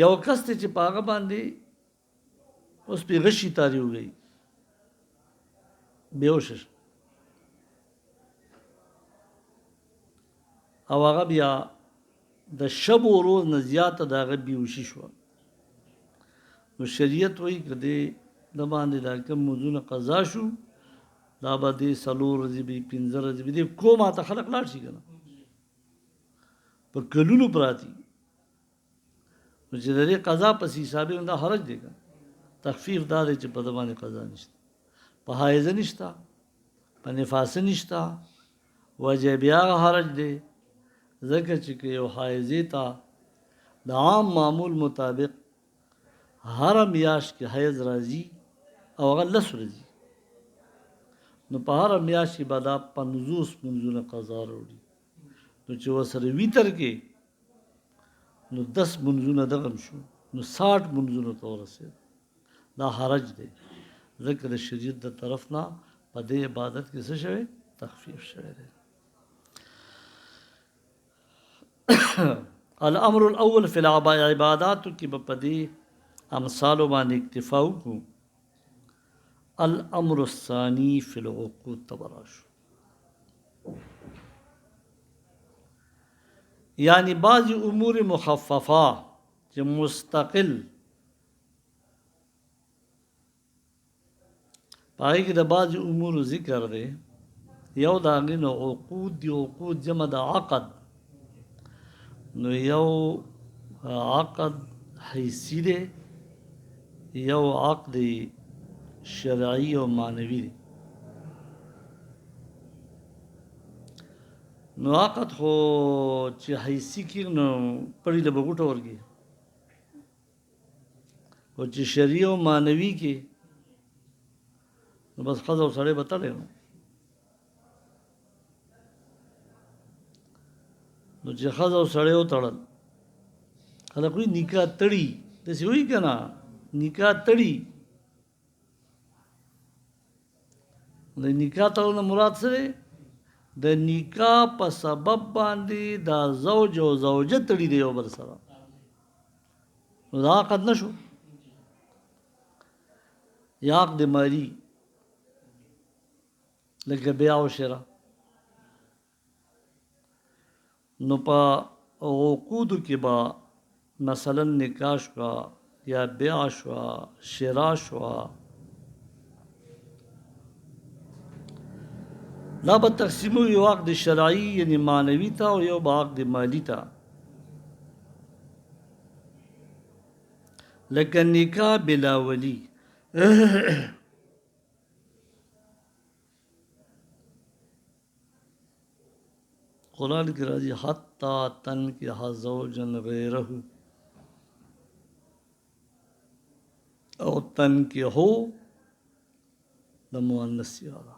یو کس ته چې پاغه باندې اوس په غشي تاری وګي بیهوش او هغه بیا د شب و روز نه زیاته د هغه بیهوشي شو. نو شریعت وایي که د باندې دا کوم موضوعونه قضا شو دا به دې 4 ورځې وي 15 ورځې وي دې کومه ته خلک لاړ شي که نه په کلونو پراتی نو چې د دې قضا پسې حسابي دا حرج دی که تخفیف دا دی چې په ده باندې قضا نشته، په حایضه نشته، په نفاسه نشته، وجه بیا هغه حرج دی ځکه چې که یو حایضې ته د عام معمول مطابق هره میاشت کې حیض راځي او هغه 10 ورځې نو په هره میاشت کې به دا 50 منځونه قضا راوړي نو چې ورسره ویتر کې نو 10 منځونه دغه شو نو 60 منځونو ته ورسېد. دا حرج دی ځکه د شریعت د طرف نه په دې عبادت کې څه شوی؟ تخفیف شوی دی. الامر الاول فی العبادات کې به په دې امثالو باندې اکتفا وکړو. الامر الثانی فی العقود تبراشو، یعنی بعضی امور مخففه چې مستقل پای کې د بعضی امور ذکر دی. یو د هغې نه عقود دی، عقود جمع د عقد نو یو عقد حیثی دی، یو عقد شرعی او معنوي دی. نو عقد خو چې حیثی کېږي نو پړي له به غوټه ورکړي، او چې شرعي او معنوي کې نو بس ښځه او سړی به تړی نو. نو چې ښځه او سړی وتړل، خلک وایي نکاح تړي، داسې وایي که نه نکاح تړي. د نکاح تړل نه مراد څه دی؟ د نکاح په سبب باندې دا زوج او زوجه تړي دی یو بل سره، نو دا عقد نه شو. یا عقد مالي لکه بیع او شرا. نو په عقودو کې به مثلا نکاح شوه یا بیع شوه شرا شوه، دا به تقسیمو یو عقد شرعي یعنی معنوي ته او یو به عقد مالي ته. لکه نکاح بلا ولی قرآن کی راضی حتی تنکح زوجا غیرہ او تنکحو د مؤنث سیاره.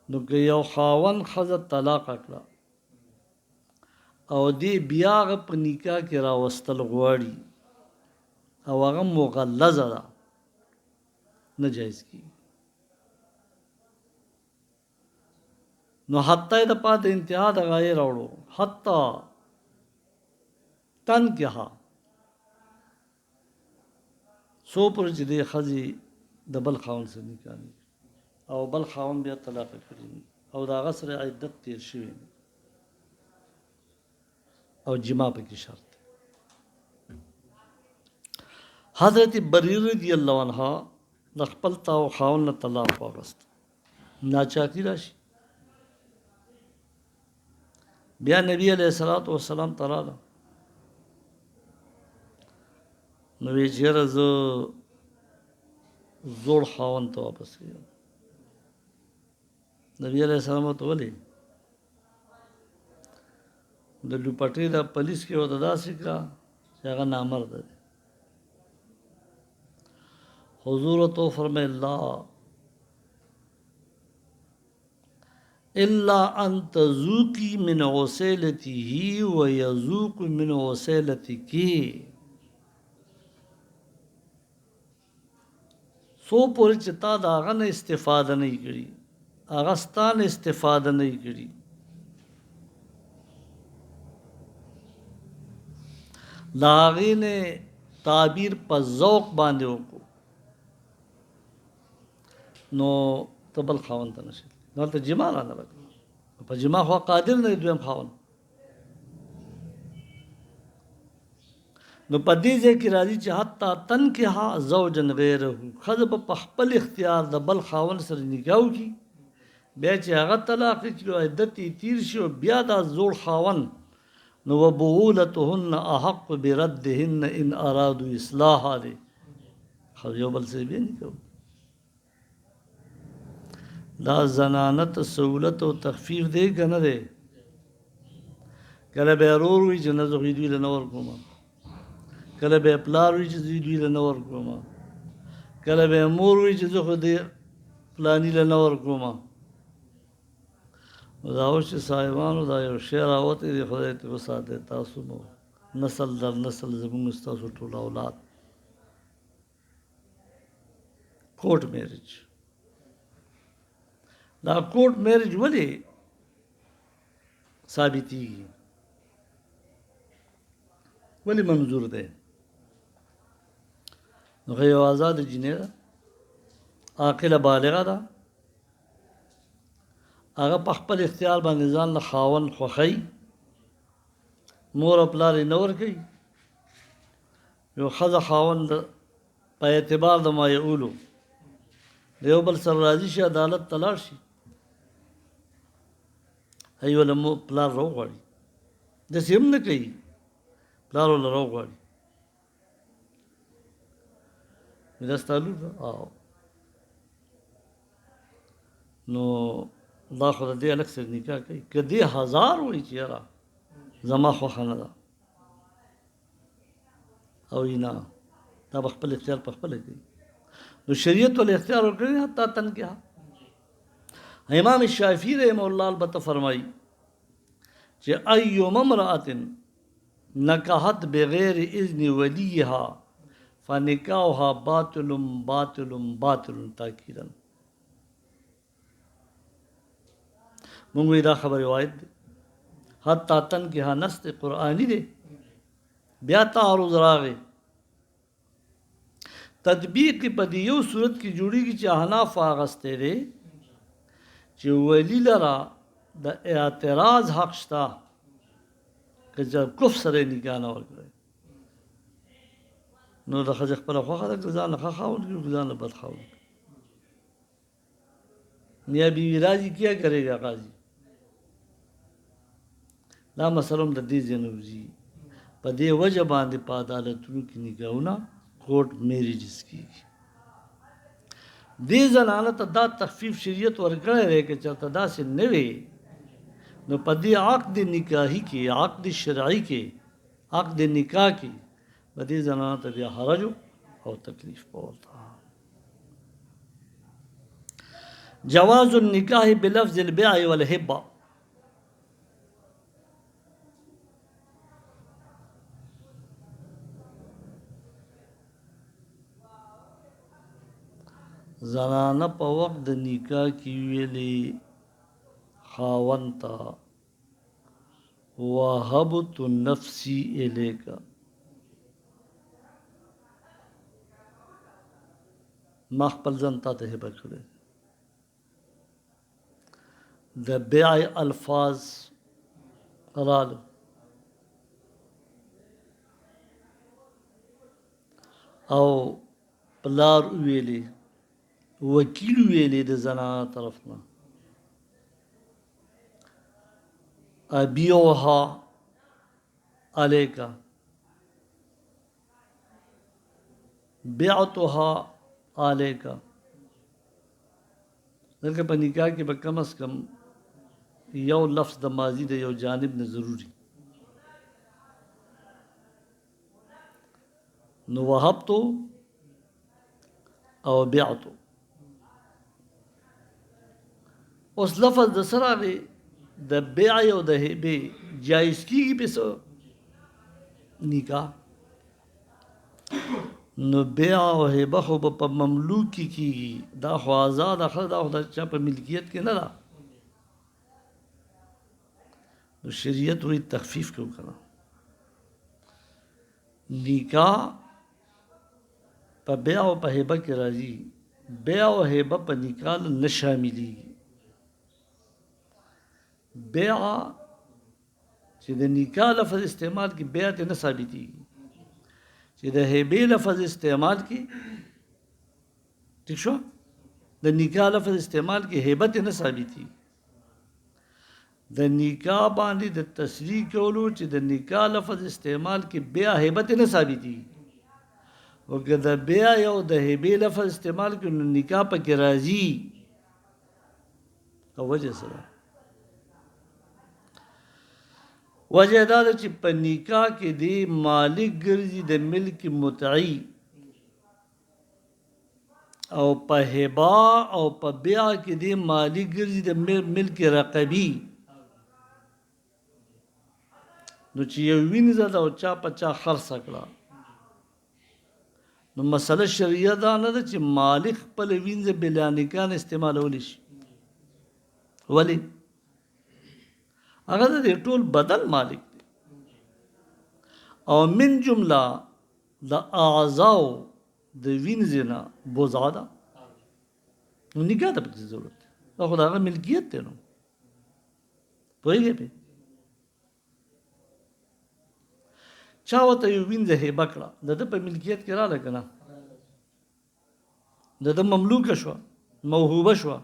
نو که یو خاوند ښځه طلاق کړه او دې بیا هغه په نکاح کې راوستل غواړي او هغه مغلظه ده، نه جایز کېږي. نو حتی د پات انتها د غایې راوړو، حتی تنکحه څو پورې چې دې ښځې د بل خاوند سره نکاح نه او بل خاوند بیا طلاق کړي او د هغه سره عدت تیر شوی او جما پکې شرط. حضرت بریر رضی الله عنها د خپل تاو خاوند نه طلاق واغست، ناچاکي راشي. بیا نبی علیہ الصلوۃ والسلام ته راغله، نو ویې چېرې زه زوړ خاوند ته واپس کېږم. نبی علیہ السلام ورته ولې د لوپټې د پولیس کې ورته داسې کړه چې هغه نامرده دی. حضور ورته وفرمیل لا الا ان تذوقي من عسيلته ويذوق من عسيلتك. سو پورې چې تا د هغه نه استفاده نه کړي، هغه ستا نه استفاده نه کړي، د هغې نه تعبیر په ذوق باندې وکړو، نو ته بل خاوند ته نشي. دلته جما را نه راغله، په جما خو قادر نه دی دویم خاوند. نو په دې ځای کې راځي چې حتی تنکح زوجا غیره، ښځه به په خپل اختیار د بل خاوند سره نکاح وکړي، بیا چې هغه طلاق کړي عدت یې تیر شي او بیا دا زوړ خاوند، نو وبعولتهن احق بردهن ان ارادوا اصلاحا دی. خو یو بل سره بیا نکاح دا زنانت سہولت او تخفیف دی که نه دی؟ کله به ورور وي چې نه زه خو دوی له نه ورکوم، کله به پلار وي چې زه دوی له نه ورکوم، کله به مور وي چې زه خو دې فلاني له نه ورکوم. نو دا اوس چې صاحبانو دا یو شی راوتی دی، خدای ته وساتئ تاسو نو نسل در نسل زموږ ستاسو ټول اولاد. کوټ میرج، دا کوټ میرج ولې ثابتېږي، ولې منظور دی؟ نو یو آزاد جنې ده، عاقله بالغه ده، هغه په خپل اختیار باندې ځان له خاوند خوښوي، مور او پلار یې نه ورکوي. یو ښځه خاوند په اعتبار د ما یقولو د یو بل سره راضي شي، عدالت ته لاړ شي، ایوله مور پلار راوغواړي داسې هم نه کوي پلار وله راوغواړي دا ستا لور ده نو دا خو د دې هلک سره نکاح کوي که دې 1000 وایي چې یاره زما خوښه نه ده او نه دا به خپل اختیار په خپله کوي نو شریعت ولې اختیار ورکړی حتی تنکحه امام شافعي رحمه الله البته فرمایي چې ایما امرأة نکحت بغیر اذن ولیها فنکاحها باطل باطل باطل تاکیدا مونږ وایي دا خبر روایت دی حتی تنکحه نص دی قرآني دی بیا تعارض راغی تطبیق په دې یو صورت کې جوړیږي چې احناف اغستی دی چې ولی لره د اعتراض حق شته که کفر سره نکاح نه ورکړی نو د ښځې خپله خوښه ده که ځان له ښه خاوند کړي که ځان له بد خاوند کړي میاں بیوی راضي کیا کرے گا قاضي دا مسله هم د دې ځای نه وځي په دې وجه باندې په عدالتونو کې نکاحونه کوټ میریجز کېږي دې زنانه ته دا تخفیف شریعت ورکړی دی که چېرته داسې نه وي نو په دې عقد نکاحي کې عقد شرعي کې عقد نکاح کې په دې زنانه ته بیا حرج او تکلیف پورته جواز النکاح بلفظ البيع والهبه زنانه په وخت د نکاح کې ویلي خاوند ته وهبت نفسي الیک ما خپل ځان تا ته هبه کړی د بیع الفاظ راغلل او پلار ویلي وکیل ویلي د زنانه طرف نه ابيعها عليك بعتها عليك دلته په نکاح کې به کم از کم یو لفظ د ماضی د یو جانب نه ضروري نو وهبتو او بعتو اوس لفظ د سره دی د بیع او د هبه جایز کیږي په څه نکاح نو بیع او هبه خو په مملوک کې کیږي دا خو آزاد اخر دا خو د چا په ملکیت کې نه ده نو شریعت وی تخفیف کیوں کرا نکاح په بیع او په هبه کې راځي بیع او هبه په نکاح نه شاملېږي بیع چې د نکاح لفظ استعمال کې بیع ته نه ثابتېږي چې د هبې لفظ استعمال کې ٹھیک شو د نکاح لفظ استعمال کې هبه ته نه ثابتېږي د نکاح باندې د تصریح کولو چې د نکاح لفظ استعمال کې بیع هبه ته نه ثابتېږي او که د بیع او د هبې لفظ استعمال کې نو نکاح پکې راځي او وجه سره وجه دا ده چې په نکاح کې دی مالک ګرځي د ملک متعی او په هبه او په بیع کې دی مالک ګرځي د ملک رقبی نو چې یو وینځه دا او چا په چا خرڅ کړه نو مسله شریعه دا نه ده چې مالک خپل وینځه بلا نکاح استعمالولی شي ولی هغه د ټول بدن مالک دی او من جمله د اعضاء د وینځه نه بوزاده نو نکاح ته پکې ضرورت دی دا خو د هغه ملکیت دی نو پوهېږې پې چا ورته یو وینځه هبه کړه د ده په ملکیت کې راغله که نه د ده مملوکه شوه موهوبه شوه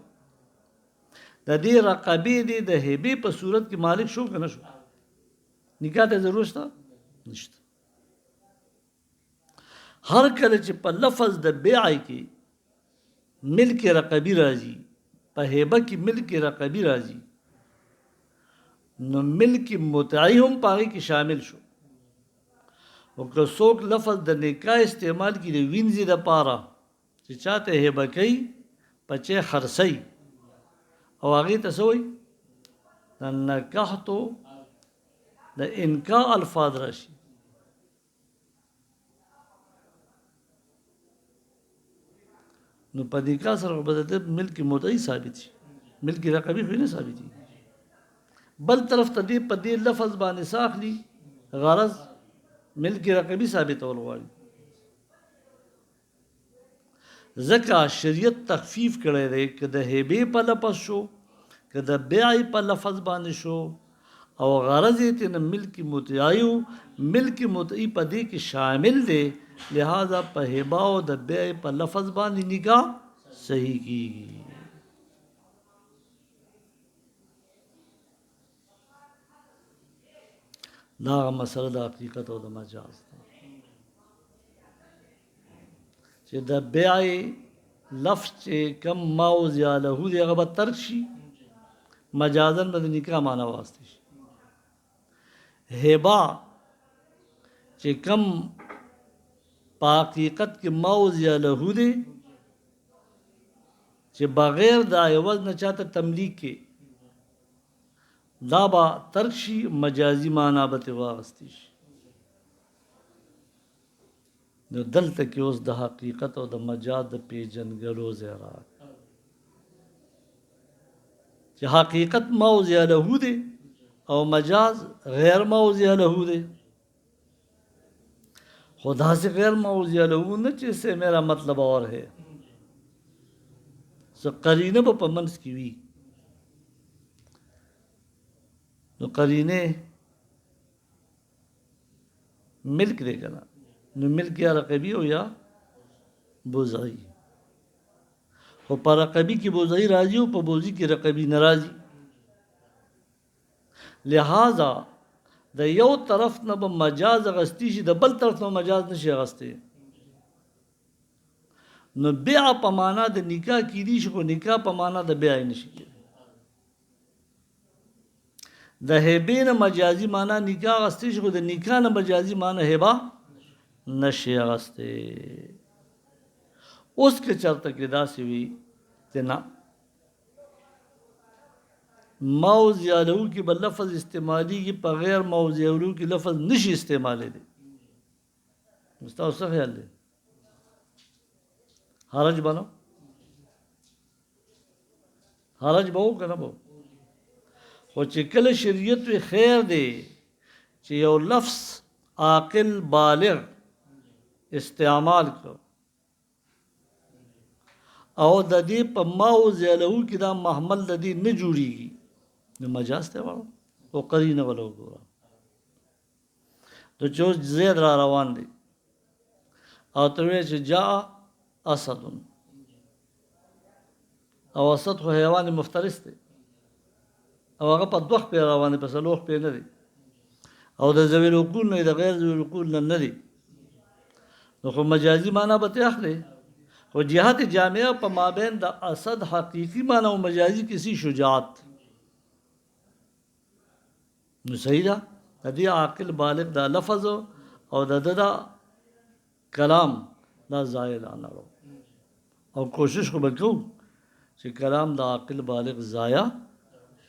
د دې رقبې دی د هبې په صورت کې مالک شو که نه شو نکاح ته ضرورت شته نشته. هر کله چې په لفظ د بیع کې ملک رقبی راځي، په هبه کې ملک رقبی راځي، نو ملک متعی هم پاغي کې شامل شو. او که څوک لفظ د نکاح استعمال کړي د وینځي د پاره چې چاته هبه کوي پچې خرڅي او هغې ته څه وایي نکحتو د انکاح الفاظ راشي. نو په نکاح سره به د ملک مدعي ثابت شي، ملک رقبي خو نه ثابتي. بل طرف ته دې په دې لفظ باندې ساخلي غرض ملک رقبي ثابتول غواړي. ځکه شریعت تخفیف کړی دی که د هبې په لفظ شو که د بیع په لفظ باندې شو او غرض یې تېنه ملک مدعي و، ملک مدعي په دې کې شامل دی، لہذا په هبه او د بیع په لفظ باندې نکاح صحیح کیږي. دا مسله د حقیقت او د مجاز ده چې د بیع لفظ چې کم موضع له دی هغه به ترک شي، مجازن به د نکاح معنا واسطه شي. هبه چې کم په حقیقت کې موضع له دی چې بغیر د عوض نه چاته تملیک کې دا به ترک شي، مجازي معنا به ترې واخیستې شي. نو دلته کې اوس د حقیقت او د مجاز د پیژنګلو ځای راغی چې حقیقت موضع له دی او مجاز غیر موضع له دی. خدا سے غیر موضع له نه چې سے میرا مطلب اور ہے، سو قرینه به په منځ کې وي. نو قرینه ملک دی که نه، نو ملک یا رقبی او یا بوضعی. خو په رقبی کې بوضعی راځي او په بوضعی کې رقبی نه راځي. لہذا د یو طرف نه به مجاز اغستی شي، د بل طرف نه مجاز نشي اغستی. نو بیع په معنا د نکاح کیدی شي، خو نکاح په معنا د بیع نشي کیدی. د هبې نه مجازي معنا نکاح اغستی شي، خو د نکاح نه مجازي معنا هبه نشي اغستی. اوس که چرته کې داسې وي چې نه موضع له کې به لفظ استعمالیږي، په غیر موضع له کې لفظ نشي استعمالیدی، ستاسو څه خیال دی؟ حرج به نه؟ حرج به و که نه به؟ خو چې کله شریعت وي خیر دی چې یو لفظ عاقل بالغ استعمال کړ او د دې په موضع له کې دا محمل د دې نه جوړیږي، نو مجاز ته واړو او قرینه ولا وګوره. تو چې زید را روان دی او ته وایې چې جاء اسد، او اسد خو حیوان مفترس دی او هغه په دوه خپې روان دی، په څلور خپې نه دی، او د ذوی العقول نه د غیر ذوی العقول نه دی، نو خو مجازي معنا به ترې اخلي. خو جهت جامعه په مابین د اسد حقیقي معنا او مجازي کسی شجاعت، نو صحیح ده. د دې عاقل بالغ دا لفظ او د دا کلام دا ضایع نه کړو، او کوشش خو به کوو چې کلام د عاقل بالغ ضایع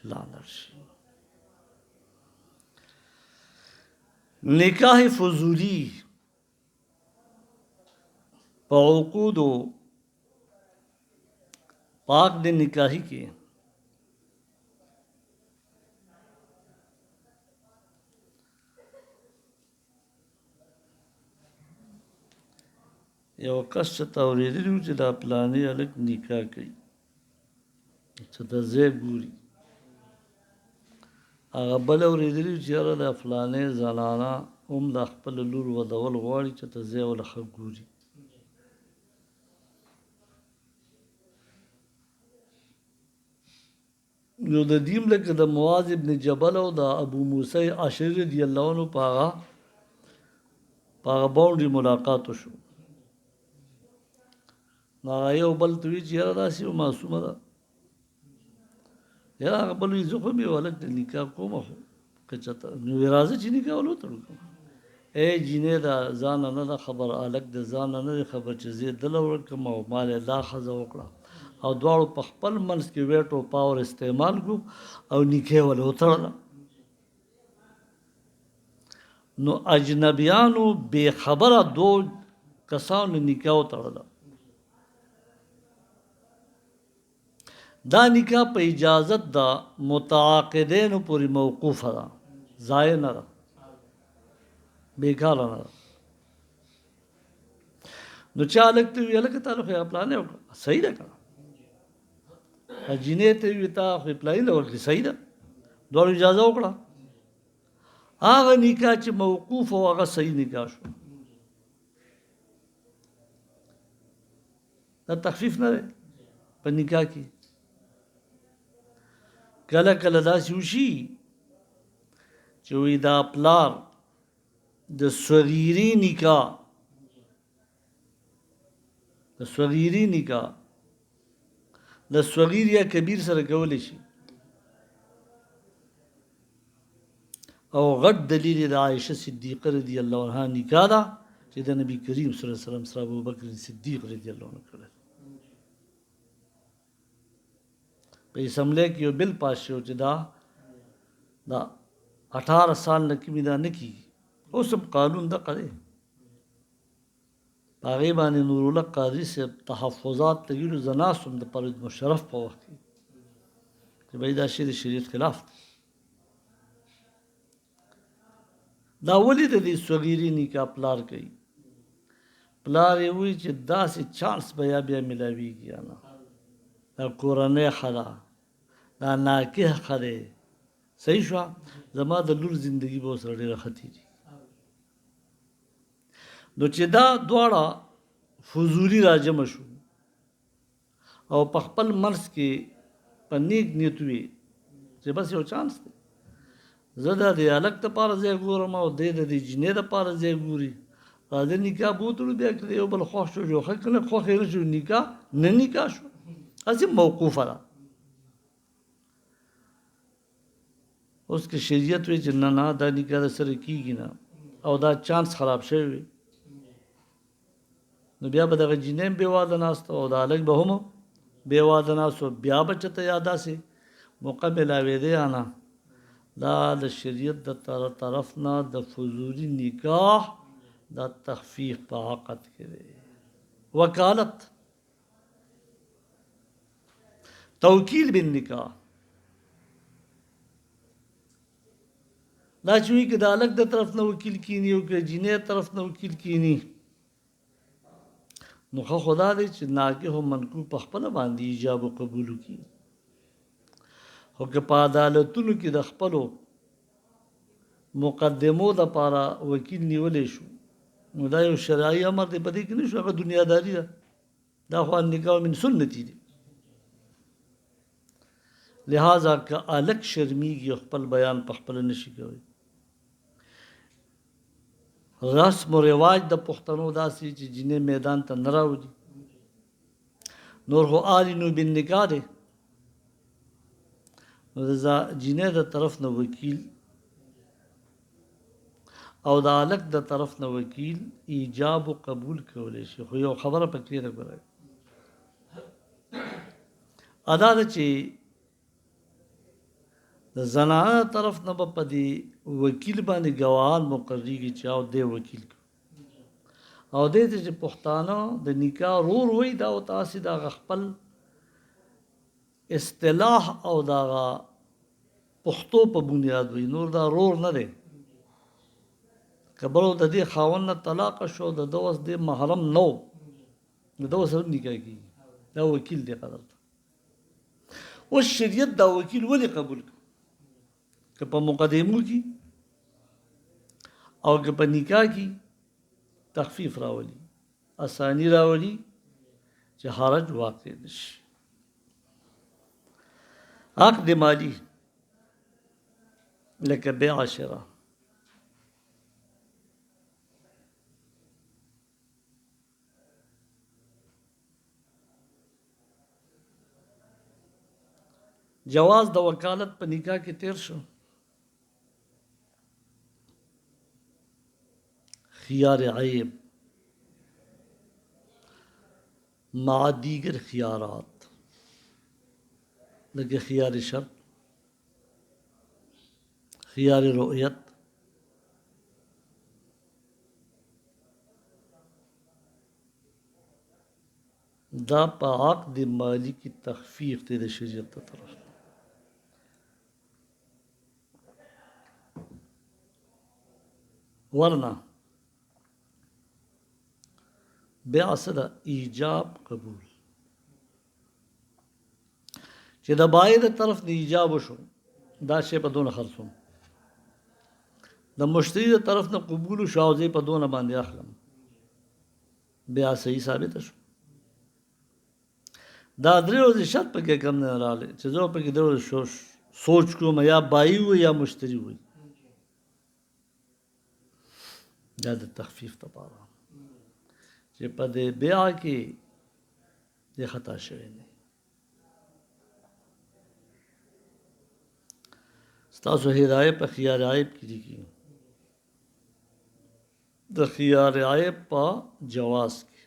لا نه شي. نکاح فضولی په عقودو پاک د نکاحي کې یو کس چې ته اورېدلي وو چې دا پلانې هلک نکاح کوي، چې د ځای ګوري، هغه بل اورېدلي وو چې یاره دا فلانې زنانه هم د خپله لور ودول غواړي چې ته ځای وله ښه ګوري. نو د دیم لکه د معاذ ابن جبل او د ابو موسی اشعری رضی الله عنه پاغه باونډي ملاقات شو. نو یو بل ته وی چې یاره داسې معصومه ده، یا هغه بل وي زه خو مې ولک د نکاح کوم خو که چېرته نو راځه چې نکاح ولو تړو. ای جینۍ ده ځانه نه ده خبر، هلک د ځانه نه دی خبر چې زه یې دله ورکړم او ما یې دا ښځه وکړه او دواړو په خپل منځ کې ویټ او پاور استعمال کړو او نکاح ولې وتړله. نو اجنبیانو بې خبره دو کسانو نکاح وتړله. دا نکاح په اجازت دا متعاقدینو پورې موقوفه ده، ضایع نه ده، بیکاره نه ده. نو چا هلک ته وویل هلکه تا خو یې پلانې وکړه، صحیح ده که نه؟ جینۍ ته وي تا خو یې پلانې له ورکړې، صحیح ده، دواړو اجازه وکړه. هغه نکاح چې موقوف او هغه صحیح نکاح شو. دا تخفیف نه دی په نکاح کې. کله کله داسې وشي چې وایي دا پلار د صغیري نکاح د صغیر یا کبیر سره کولی شي او غټ دلیل د عایشه صدیقه رضی الله عنها نکاح ده چې د نبی کریم صلی الله علیه وسلم سره ابوبکر صدیق رضی الله عنه کړی. په اسمبلی کې یو بل پاس شو چې دا 18 سال نه کمې دا نه کېږي. اوس هم قانون دقه دی. په هغې باندې نورالله قاضي صاحب تحفظات تغییر زناسم د پرویز مشرف په وخت کې چې بھائی دا شی د شریعت خلاف دی. دا ولې د دې صغیري نکاح پلار کوي؟ پلار یې وایي چې داسې چانس به بیا میلاویږي یا نه، دا کورنۍ ښه ده، دا ناکح ښه دی، صحیح شوه، زما د لور زندګي به ورسره ډېره ښه تېرېږي. نو چې دا دواړه فضولي راجمع شو او په خپل منځ کې په نیک نیت وي چې بس یو چانس دی، زه د دې هلک دپاره ځای ګورم او دی د دې جینۍ دپاره ځای ګوري، راځه نکاح به وتړو. بیا که یو بل خوښ شو یو ښه که نه خوښ یې نه شو نکاح نه نکاح شو، هسې موقوفه ده. اوس که شریعت وایي چې نه نه دا نکاح در سره کېږي نه او دا چانس خراب شوی وي نو بیا به دغه جینۍ هم بې واده ناسته او د هلک به هم بې واده ناست و، بیا به چېرته یا داسې موقع میلاوېدی یا نه. دا د شریعت د طرف نه د فضولي نکاح دا تخفیف په عقد کې دی. وکالت توکیل بالنکاح دا چې وایي که د هلک د طرف نه وکیل کینی او که جینۍ طرف نه وکیل کینی نو ښه خو دا دی چې ناکح و منکوح په خپله باندې ایجاب و قبول وکړي. خو که په عدالتونو کې د خپلو مقدمو دپاره وکیل نیولی شو نو دا یو شرعي امر دی، په دې کې نه شو، هغه دنیاداري ده. دا خو النکاح من سنتي دی. لہذا که هلک شرمیږي خپل بیان په خپله نشي کوي. رسم و رواج د پښتنو داسې چې جینۍ میدان ته نه راوځي، نور خو آلینو بالنکاح دی. نو د جینۍ د طرف نه وکیل او د هلک د طرف نه وکیل ایجاب و قبول کولی شي. خو یو خبره په کلیره ګورئ، ادا ده چې د زنانه طرف نه به په دې وکیل باندې ګواهان مقرریږي چې او دی وکیل کو او دې ته چې پښتانه د نکاح رور وایي دا او تاسې د هغه خپل اصطلاح او د هغه پښتو په بنیاد وایي، نور دا رور نه دی. که بل د دې خاوند نه طلاق شو د ده اوس دې محرم نه و نو ده ورسره نکاح کېږي، دا وکیل دی قدر ته. اوس شریعت دا وکیل ولې قبول کړ؟ که په مقدمو کې او که په نکاح کې تخفیف راولي، اسانی راولي چې حرج واقع نشي. عقد مالی لکه بیع شرا جواز د وکالت په نکاح کې تیر شو خيار عيب مع دیگر خيارات لکه خيار شرط خيار رؤیت دا په عقد مالی کی تخفیف دی د شریعت طرف ورنه بیع سره ایجاب قبول چې د بای د طرف د ایجاب وشو دا شی په دونه خرڅوم د مشتری د طرف نه قبول شو او زه په دونه باندې اخلم بیا صحیح ثابت شو دا درې ورځې شرط پکې کم نه راغلی چې زه پکې درې ورځې سوچ کوم یا بای وي یا مشتری وي دا د تخفیف لپاره چې په دې بیع کې د خطا شوی نه ستاسو هدایت په خيار عیب کې دي د خيار عیب په جواز کې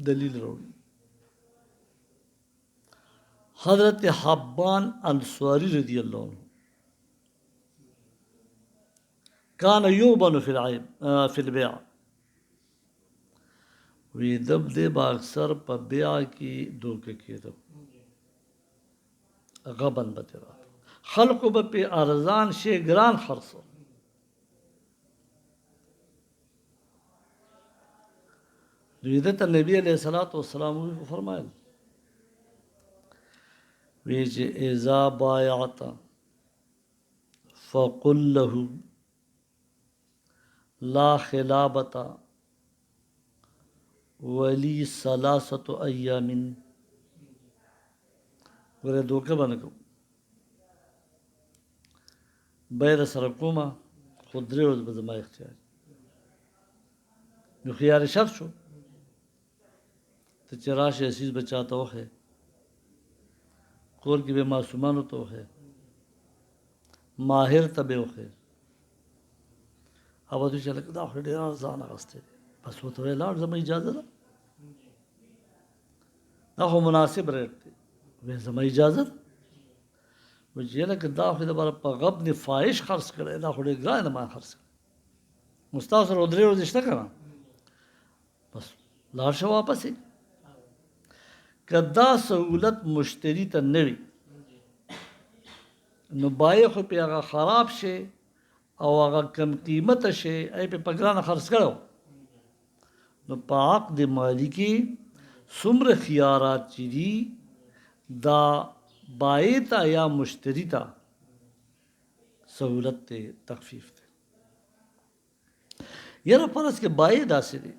دلیل راوړي حضرت حبان انصاری رضی اللہ عنہ کان یوبن فی العیب فی البیع وی دب دے با اکثر پا بیع کی دوکه کېدو غبن بترات خلقو به په ارزان شی ګران خرڅو دوی ته نبی علیہ الصلوۃ والسلام فرمایل وی چې اذا بایعت فقل له لا خلابت ولی 3 ایام ګوره دوکه باندې کو بیر سره کومه خو 3 ورځې به زما اختیار نو خيار شرط شو ته چې راشي عزیز بچاته وخه کور کې به معصومانو ته وخه ماهر ته به وخه او دوی چې لکه دا خو ډېر ځان اغسته بس وته لاړ زما اجازه ده دا خو مناسب ریټ دی وې زما اجازه و چې لکه دا خو د بار په غبن فاحش خرڅ کړي دا خو ډېر ګران ما خرڅ مستاثر او درې ورځې شته کنه بس لاړ شو واپس کدا سہولت مشتری ته نوي نو بای خو په هغه خراب شي او هغه کم قیمت شي ای په پګرانه خرڅ کړو نو په عقد مالی کې څومره خيارات چې دي دا بای ته یا مشتری ته سہولت ته تخفیف ته یره پرس کې بای داسې دي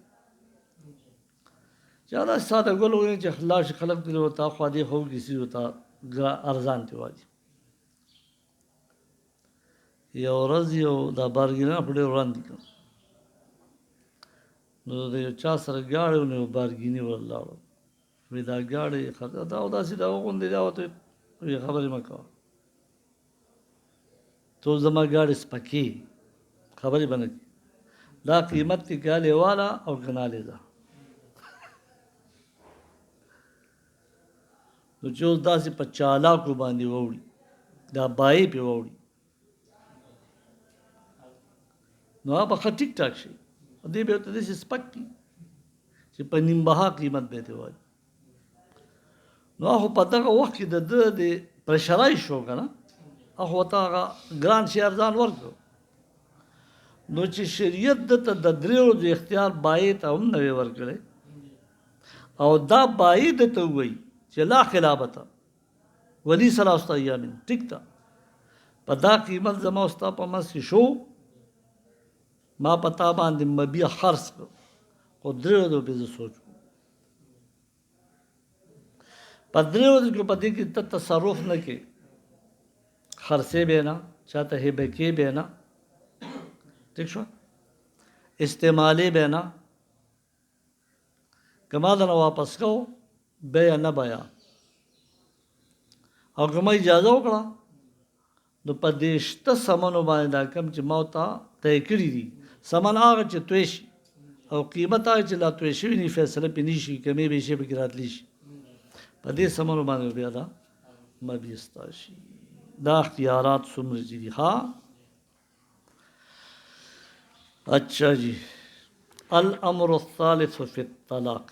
زیادہ ساده ګل وي چې خلاص خلق دې وتا خو دې خو کسی وتا ارزان دی واجب یو ورځ یو دا بارګینه په ډېر وړاندې کړ نو د یو چا سره ګاډی نو بارګینی ولاړ وې دا ګاډی خدا دا داسې دا غوندې دا وته خبرې مکو تو زما ګاډی سپکی خبرې باندې دا قیمت کې ګاله والا او کناله دا نو چې اوس داسې په چالاکو باندې ووړي دا بای پې ووړي نو هغه به ښه ټیک ټاک شي دې به ورته داسې سپک کړي چې په نیم بها قیمت به یې ته وایي نو هغه په دغه وخت کې د ده د پرشرای شو که نه هغه ورته هغه ګران شي ارزان ورکړو نو چې شریعت دته د 3 ورځو اختیار بای ته هم نه وی ورکړی او دا بای دته وایي چې لا خلابته ولی 3 ایام ټیک ده په دا قیمت زما او ستا په منځ کې شو ما پتا باندې مبیع خرڅ کړ خو 3 ورځې به زه سوچ په درې ورځو کې په دې کې ته تصرف نه کې خرڅې به نه چاته هبه کې به نه ٹھیک شو استعمالې به نه کما دنه واپس کو بیا نه بیا او کومه اجازه وکړه نو په دې شته سمنو باندې دا کم چې ما ته طی کړي دي سمن هغه چې توی شي او قیمت هغه چې لا توی شوي نه فیصله پې نه شي کمې به شي پکې راتلی شي په دې سمنو باندې بیا دا مبیستا شي دا اختیارات څومره چې دي ها اچھا جی الامر الثالث فی الطلاق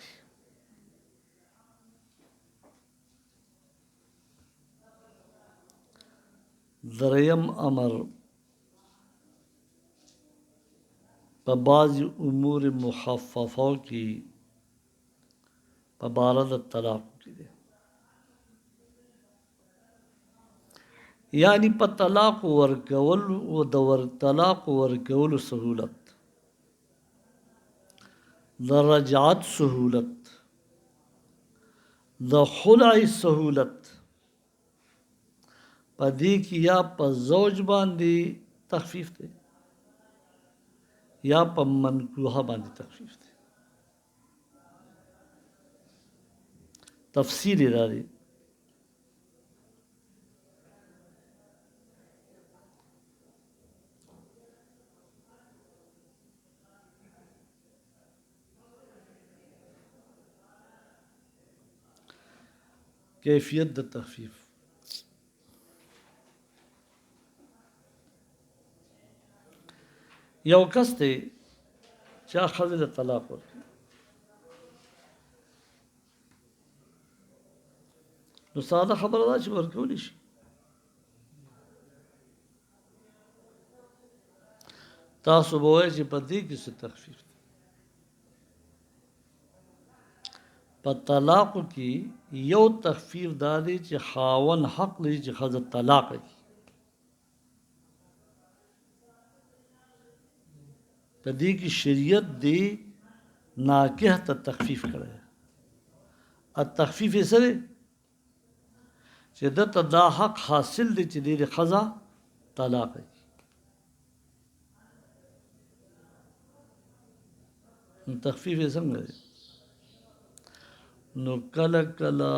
دریم امر په بعض امور مخففو کې په باره د طلاق کې دی یعنی په طلاق ورکول او د طلاق ورکولو سهولت د رجعت سهولت د خلع سهولت په دې کې یا په زوج باندې تخفیف دی یا په منکوحه باندې تخفیف دی تفصیل یې دا دی کیفیت د تخفیف یو کس دی چا ښځې له طلاق ورکړي نو ساده خبره ده چې ورکولی شي تاسو به وایئ چې په دې کې څه تخفیف دی په طلاقو کې یو تخفیف دا دی چې خاوند حق لري چې ښځه طلاق کړي په دې کې شریعت دی ناکح ته تخفیف کړی التخفیف یې څه دی چې ده ته دا حق حاصل دی چې د ښځه طلاق کړي تخفیف یې څنګه دی نو کله کله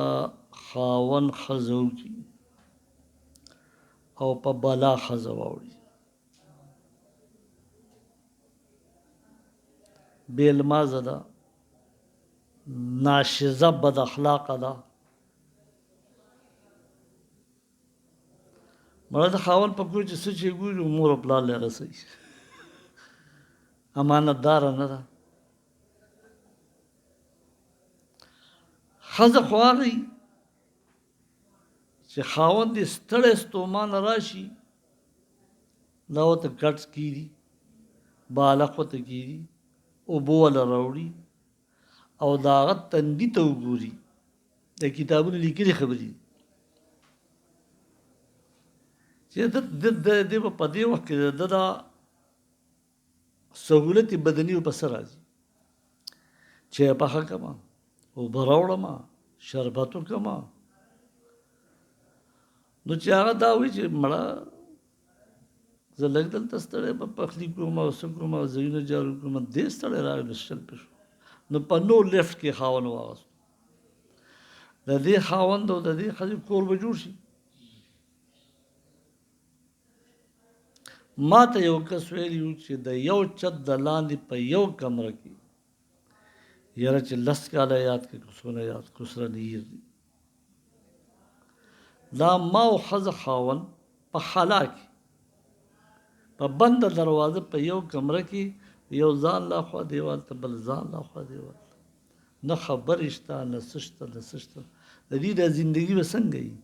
خاوند ښځه وکړي او په بلا ښځه واوړي بې المازه ده ناشزه بد اخلاقه ده مړه د خاوند په کور چې څه چې ګوري مور او پلار له رسوي امانتداره نه ده ښځه خو هغه چې خاوند یې ستړی ستومانه راشي دا ورته ګټس کېږي بالښت ورته کېږي اوبه وله راوړي او د هغه تندي ته وګوري د کتابونو لیکلي خبرې چې د به په دې وخت کې د دا سهولت بدني په سر راځي چای پخه کړمه اوبه راوړمه شربت وکړمه نو چې هغه دا وایي چې مړه زه لږ دلته ستړی به پخلي کړم او څه کړم او ځایونه جارو کړم دې ستړی راغی نو شل پې شو نو په نو لفټ کې خاوند واغستو د دې خاوند او د دې ښځې کور به جوړ شي ما ته یو کس ویلي و چې د یو چت د لاندې په یو کمره کې یاره چې لس کاله یاد کړي څونه یاد کړو سره نیر دي دا ما او ښځه خاوند په خلا کې په بنده دروازه په یو کمره کې یو ځان لا خوا دیوال ته بل ځان لا خوا دیوال ته نه خبرې شته نه څه شته نه څه شته د دې دا زندګي به څنګه وي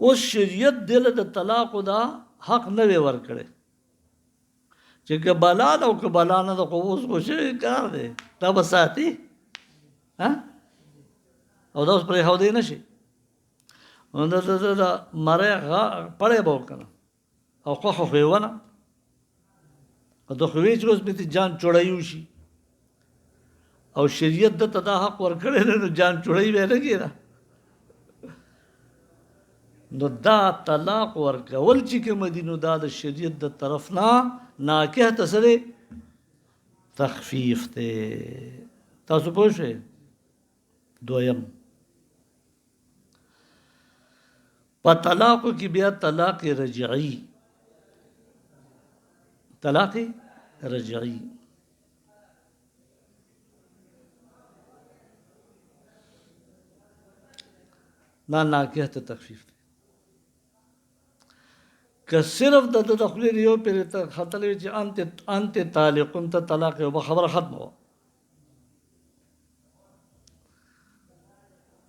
اوس شریعت دله د طلاقو دا حق نه وی ورکړی چې که بلا ده او که بلا نه ده خو اوس خو شوی کار دی دا به ساتي او دا اوس پرېښودی نه شي نو د مرۍ پړی به وکنه او خوښه خو یې ونه او د خو وی چې اوس مې ته جان چوړی وشي او شریعت دته دا حق ورکړی دی نو جان چوړی به نه کېده. نو دا طلاق ورکول چې کوم دي نو دا د شریعت د طرف نه ناکح ته څه دی؟ تخفیف دی. تاسو پوه شئ؟ دویم په طلاقو کې بیا طلاق رجعي. طلاق رجعي نا ناکح ته تخفیف دی. که صرف د خولې نه یو پرې ته ختلی وي چې انت طالقون ته طلاق یو به خبره ختمه وه،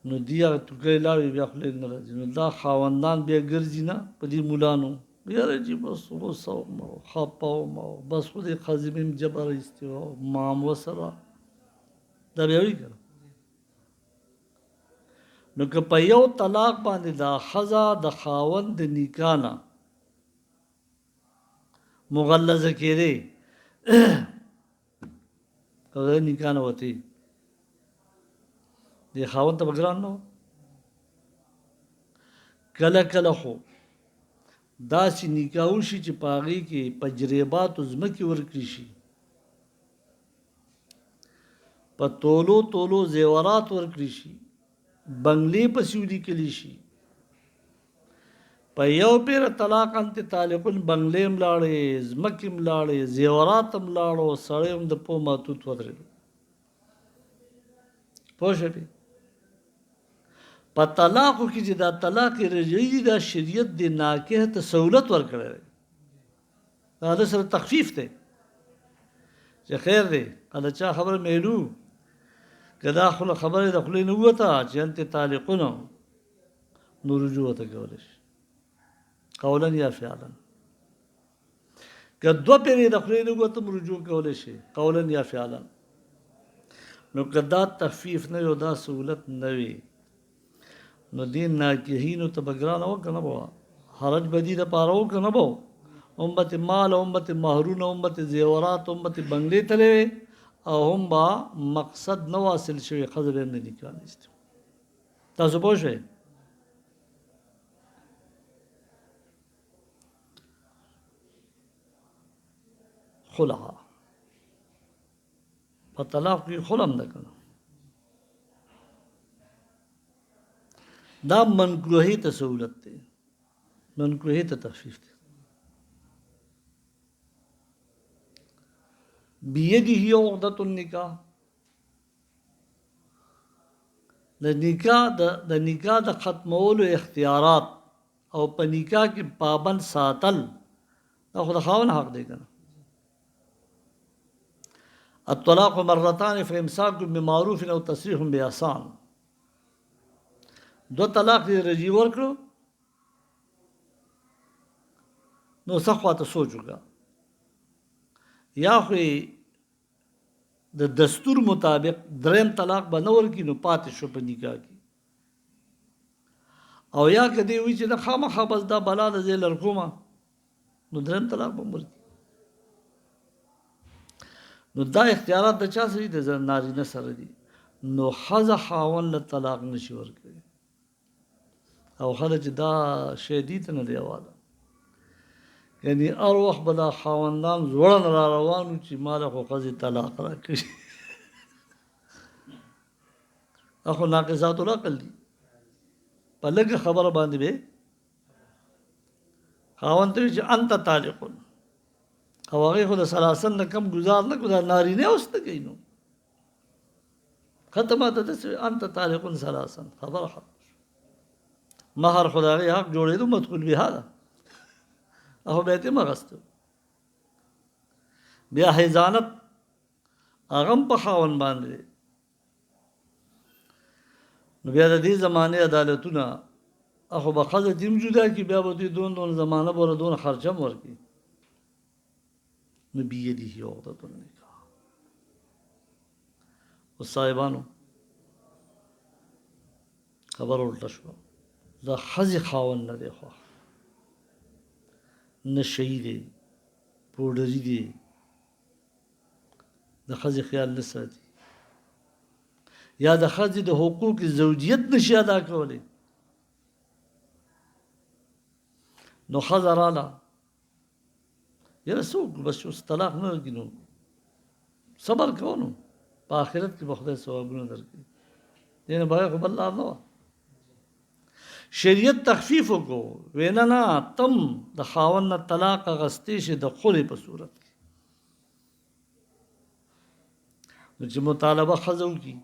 نو دی هغه توکۍ لاړې بیا خولې نه راځي. نو دا خاوندان بیا ګرځي نه په دې مولانو یاره چې بس غوسه وم او خفه وم او بس خو دې ښځې مې جبر ایستې وه او ما هم ورسره دا بیا وایي که نه. نو که په یو طلاق باندې دا ښځه د خاوند د نکاح نه مغلظه کېدې که د نکاح نه وتې دې خاوند ته به ګران نه و. کله کله خو داسې نکاح وشي چې په هغې کې تجرباتو ځمکې ورکړي شي، په تولو تولو زیورات ورکړي شي، بنګلې پسې ولیکلی شي، په یو پیره طلاق انت طالقون بنګلې هم لاړې، ځمکې هم لاړې، زیورات هم لاړو، سړی هم د پو ماتوت ودرېدو. پوه شوې؟ په طلاقو کې چې دا طلاق رجعي دی دا شریعت د ناکح ته سهولت ورکړی دی، دا د سره تخفیف دی چې خیر دی که د چا خبره میلو که دا خبرې د خولې نه ووته چې انت طالقون نو رجوع ورته کولی شي قولا یا فعلا. که دوه پیرې د خولې نه ووته هم رجوع کولی شي قولا یا فعلا. نو که دا تخفیف نه وي او دا سهولت نه وي نو دې ناکحینو ته به ګرانه وه که نه به وه؟ حرج به دې دپاره و که نه به و؟ امت مال امت مهرونه امت زیورات امت بنګلې تللی وې او هم به مقصد نه واصل شوی ښځه به یې نه نکاح نیستې. تاسو پوه شوئ؟ خلع په طلاق کې خلع هم ده که نه؟ دا منکوحې ته سهولت دی، منکوحې ته تخفیف دی. بیده عقدة النکاح، د نکاح د ختمولو اختیارات او په نکاح کې پابند ساتل دا خو د خاوند حق دی که نه؟ الطلاق مرتان فامساک بمعروف او تسریح باحسان. دو طلاق دې رجعي ورکړو نو څه خواته سوچ وکړه، یا خو د دستور مطابق دریم طلاق به نه ورکړي نو پاتې شو په نکاح کې، او یا که دې وایي چې نه خامخا بس دا بلا ده زه یې لرکومه نو دریم طلاق به هم ورکړي. نو دا اختیارات د چا سره دي؟ د نارینه سره دي. نو ښځه خاوند له طلاق نشي ورکوي او ښځه چې دا شی دي ته نه دی حواله، یعنې هر وخت به دا خاوندان ځوړن را روان وو چې ما له خو ښځې طلاق راکړي. دا خو ناقصات العقل دي. په لږه خبره باندې به خاوند ته وایي چې انت طالقون او هغې خو د سلاسل نه کم ګزار نه کړو، دا نارینه اوس نه کوي نو ختمه ته داسې انت طالقون سلاسن خبره ختمه شو. مهر خو د هغې حق جوړېدو مدخول بها ده هغه به یې ترې اخیستی. بیا حضانت هغه هم په خاوند باندې دی. نو بیا د دې زمانې عدالتونه خو به ښځه دې هم جدا کړي، بیا به دوی دون زمانه به ورته دونه خرچه هم ورکړي. نو بیده عقدة النکاح. اوس صاحبانو خبر الټه شوه، دا ښځې خاوند نه دی خوښ، نشهیي دی، پوډري دی، د ښځې خیال نه ساتي، یا د ښځې د حقوق زوجیت نشي ادا کولی، نو ښځه راله یاره څه وکړو بس اوس طلاق نه ورکړي نو صبر کوو نو په آخرت کې به خدای ثوابونه درکړي، دې نه بغیر خو بل لار نه وه. شریعت تخفیف وکړو، وینا نه تم د خاوند نه طلاق اخیستی شي د خلې په صورت کې، نو چې مطالبه ښځه وکړي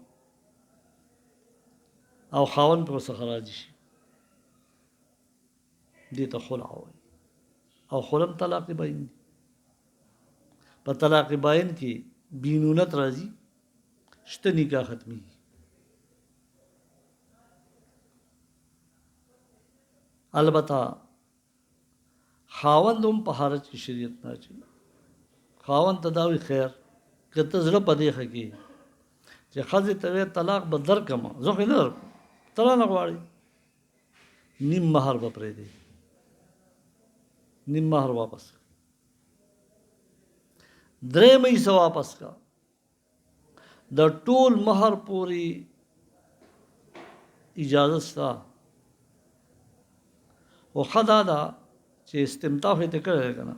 او خاوند پرې ورڅخه راضي شي دې ته خلع وایي. او خلع هم طلاق باین دی. په طلاق باین کې بینونت راځي، شته نکاح ختمېږي. البته خاوند هم په حرج کې شریعت نه اچوي. خاوند ته دا وایي خیر که ته زړه په دې ښه کړې چې ښځې ته وایې طلاق به درکړمه زه خو یې نه درکړم، ته رانه غواړې نیم مهر به پرېږدې، نیم مهر واپس کړه، درېیمه حصه واپس کړه، د ټول مهر پورې اجازه شته. خو ښه دا ده چې استمتاع خو یې ته کړی دی که نه،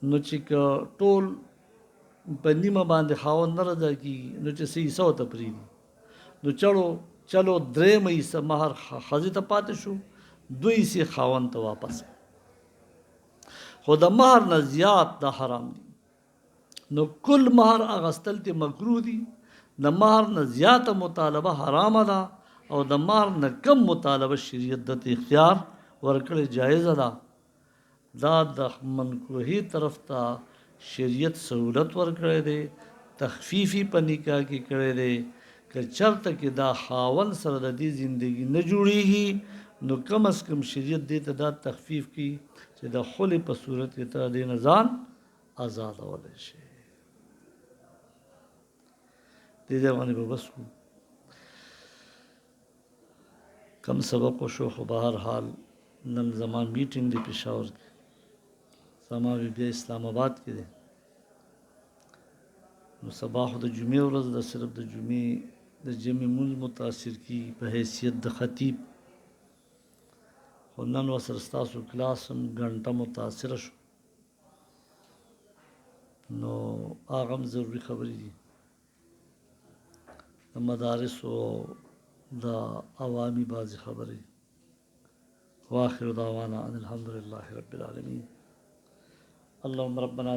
نو چې که ټول په نیمه باندې خاوند نه رضا کېږي نو چې څه حصه ورته پرېږدي، نو چلو درېیمه حصه مهر ښځې ته پاتې شو، 2 حصې خاوند ته واپس. خو د مهر نه زیات دا حرام دي، نو کل مهر اخیستل ته مکروه دي، د مهر نه زیاته مطالبه حرامه ده، او د مهر نه کم مطالبه شریعت دته اختیار ورکړی جایزه ده. دا د منکوهي طرف ته شریعت سہولت ورکړی دی، تخفیفی په نکاح کې کړی دی. که چرته کې دا خاوند سره د دې زندگی نه جوړیږي نو کم از کم شریعت دې ته دا تخفیف کی چې د خلې په صورت کې ته دې نه ځان آزادولی شي. دې باندې به بس کو کم سبق وشو، خو به هر حال نن زما میټینګ دی پېښور کې، زما بیا اسلام آباد کې دی، نو سبا خو د جمعې ورځ ده، صرف د جمعې د جمعې مونځ متاثر کېږي په حیثیت د خطیب، خو نن ورسره ستاسو کلاس هم ګڼټه متاثره شو، نو هغه هم ضروري خبرې دي د مدارسو د عوامي بعضې خبرې. واخر دعوانا ان الحمد لله رب العالمين. اللهم ربنا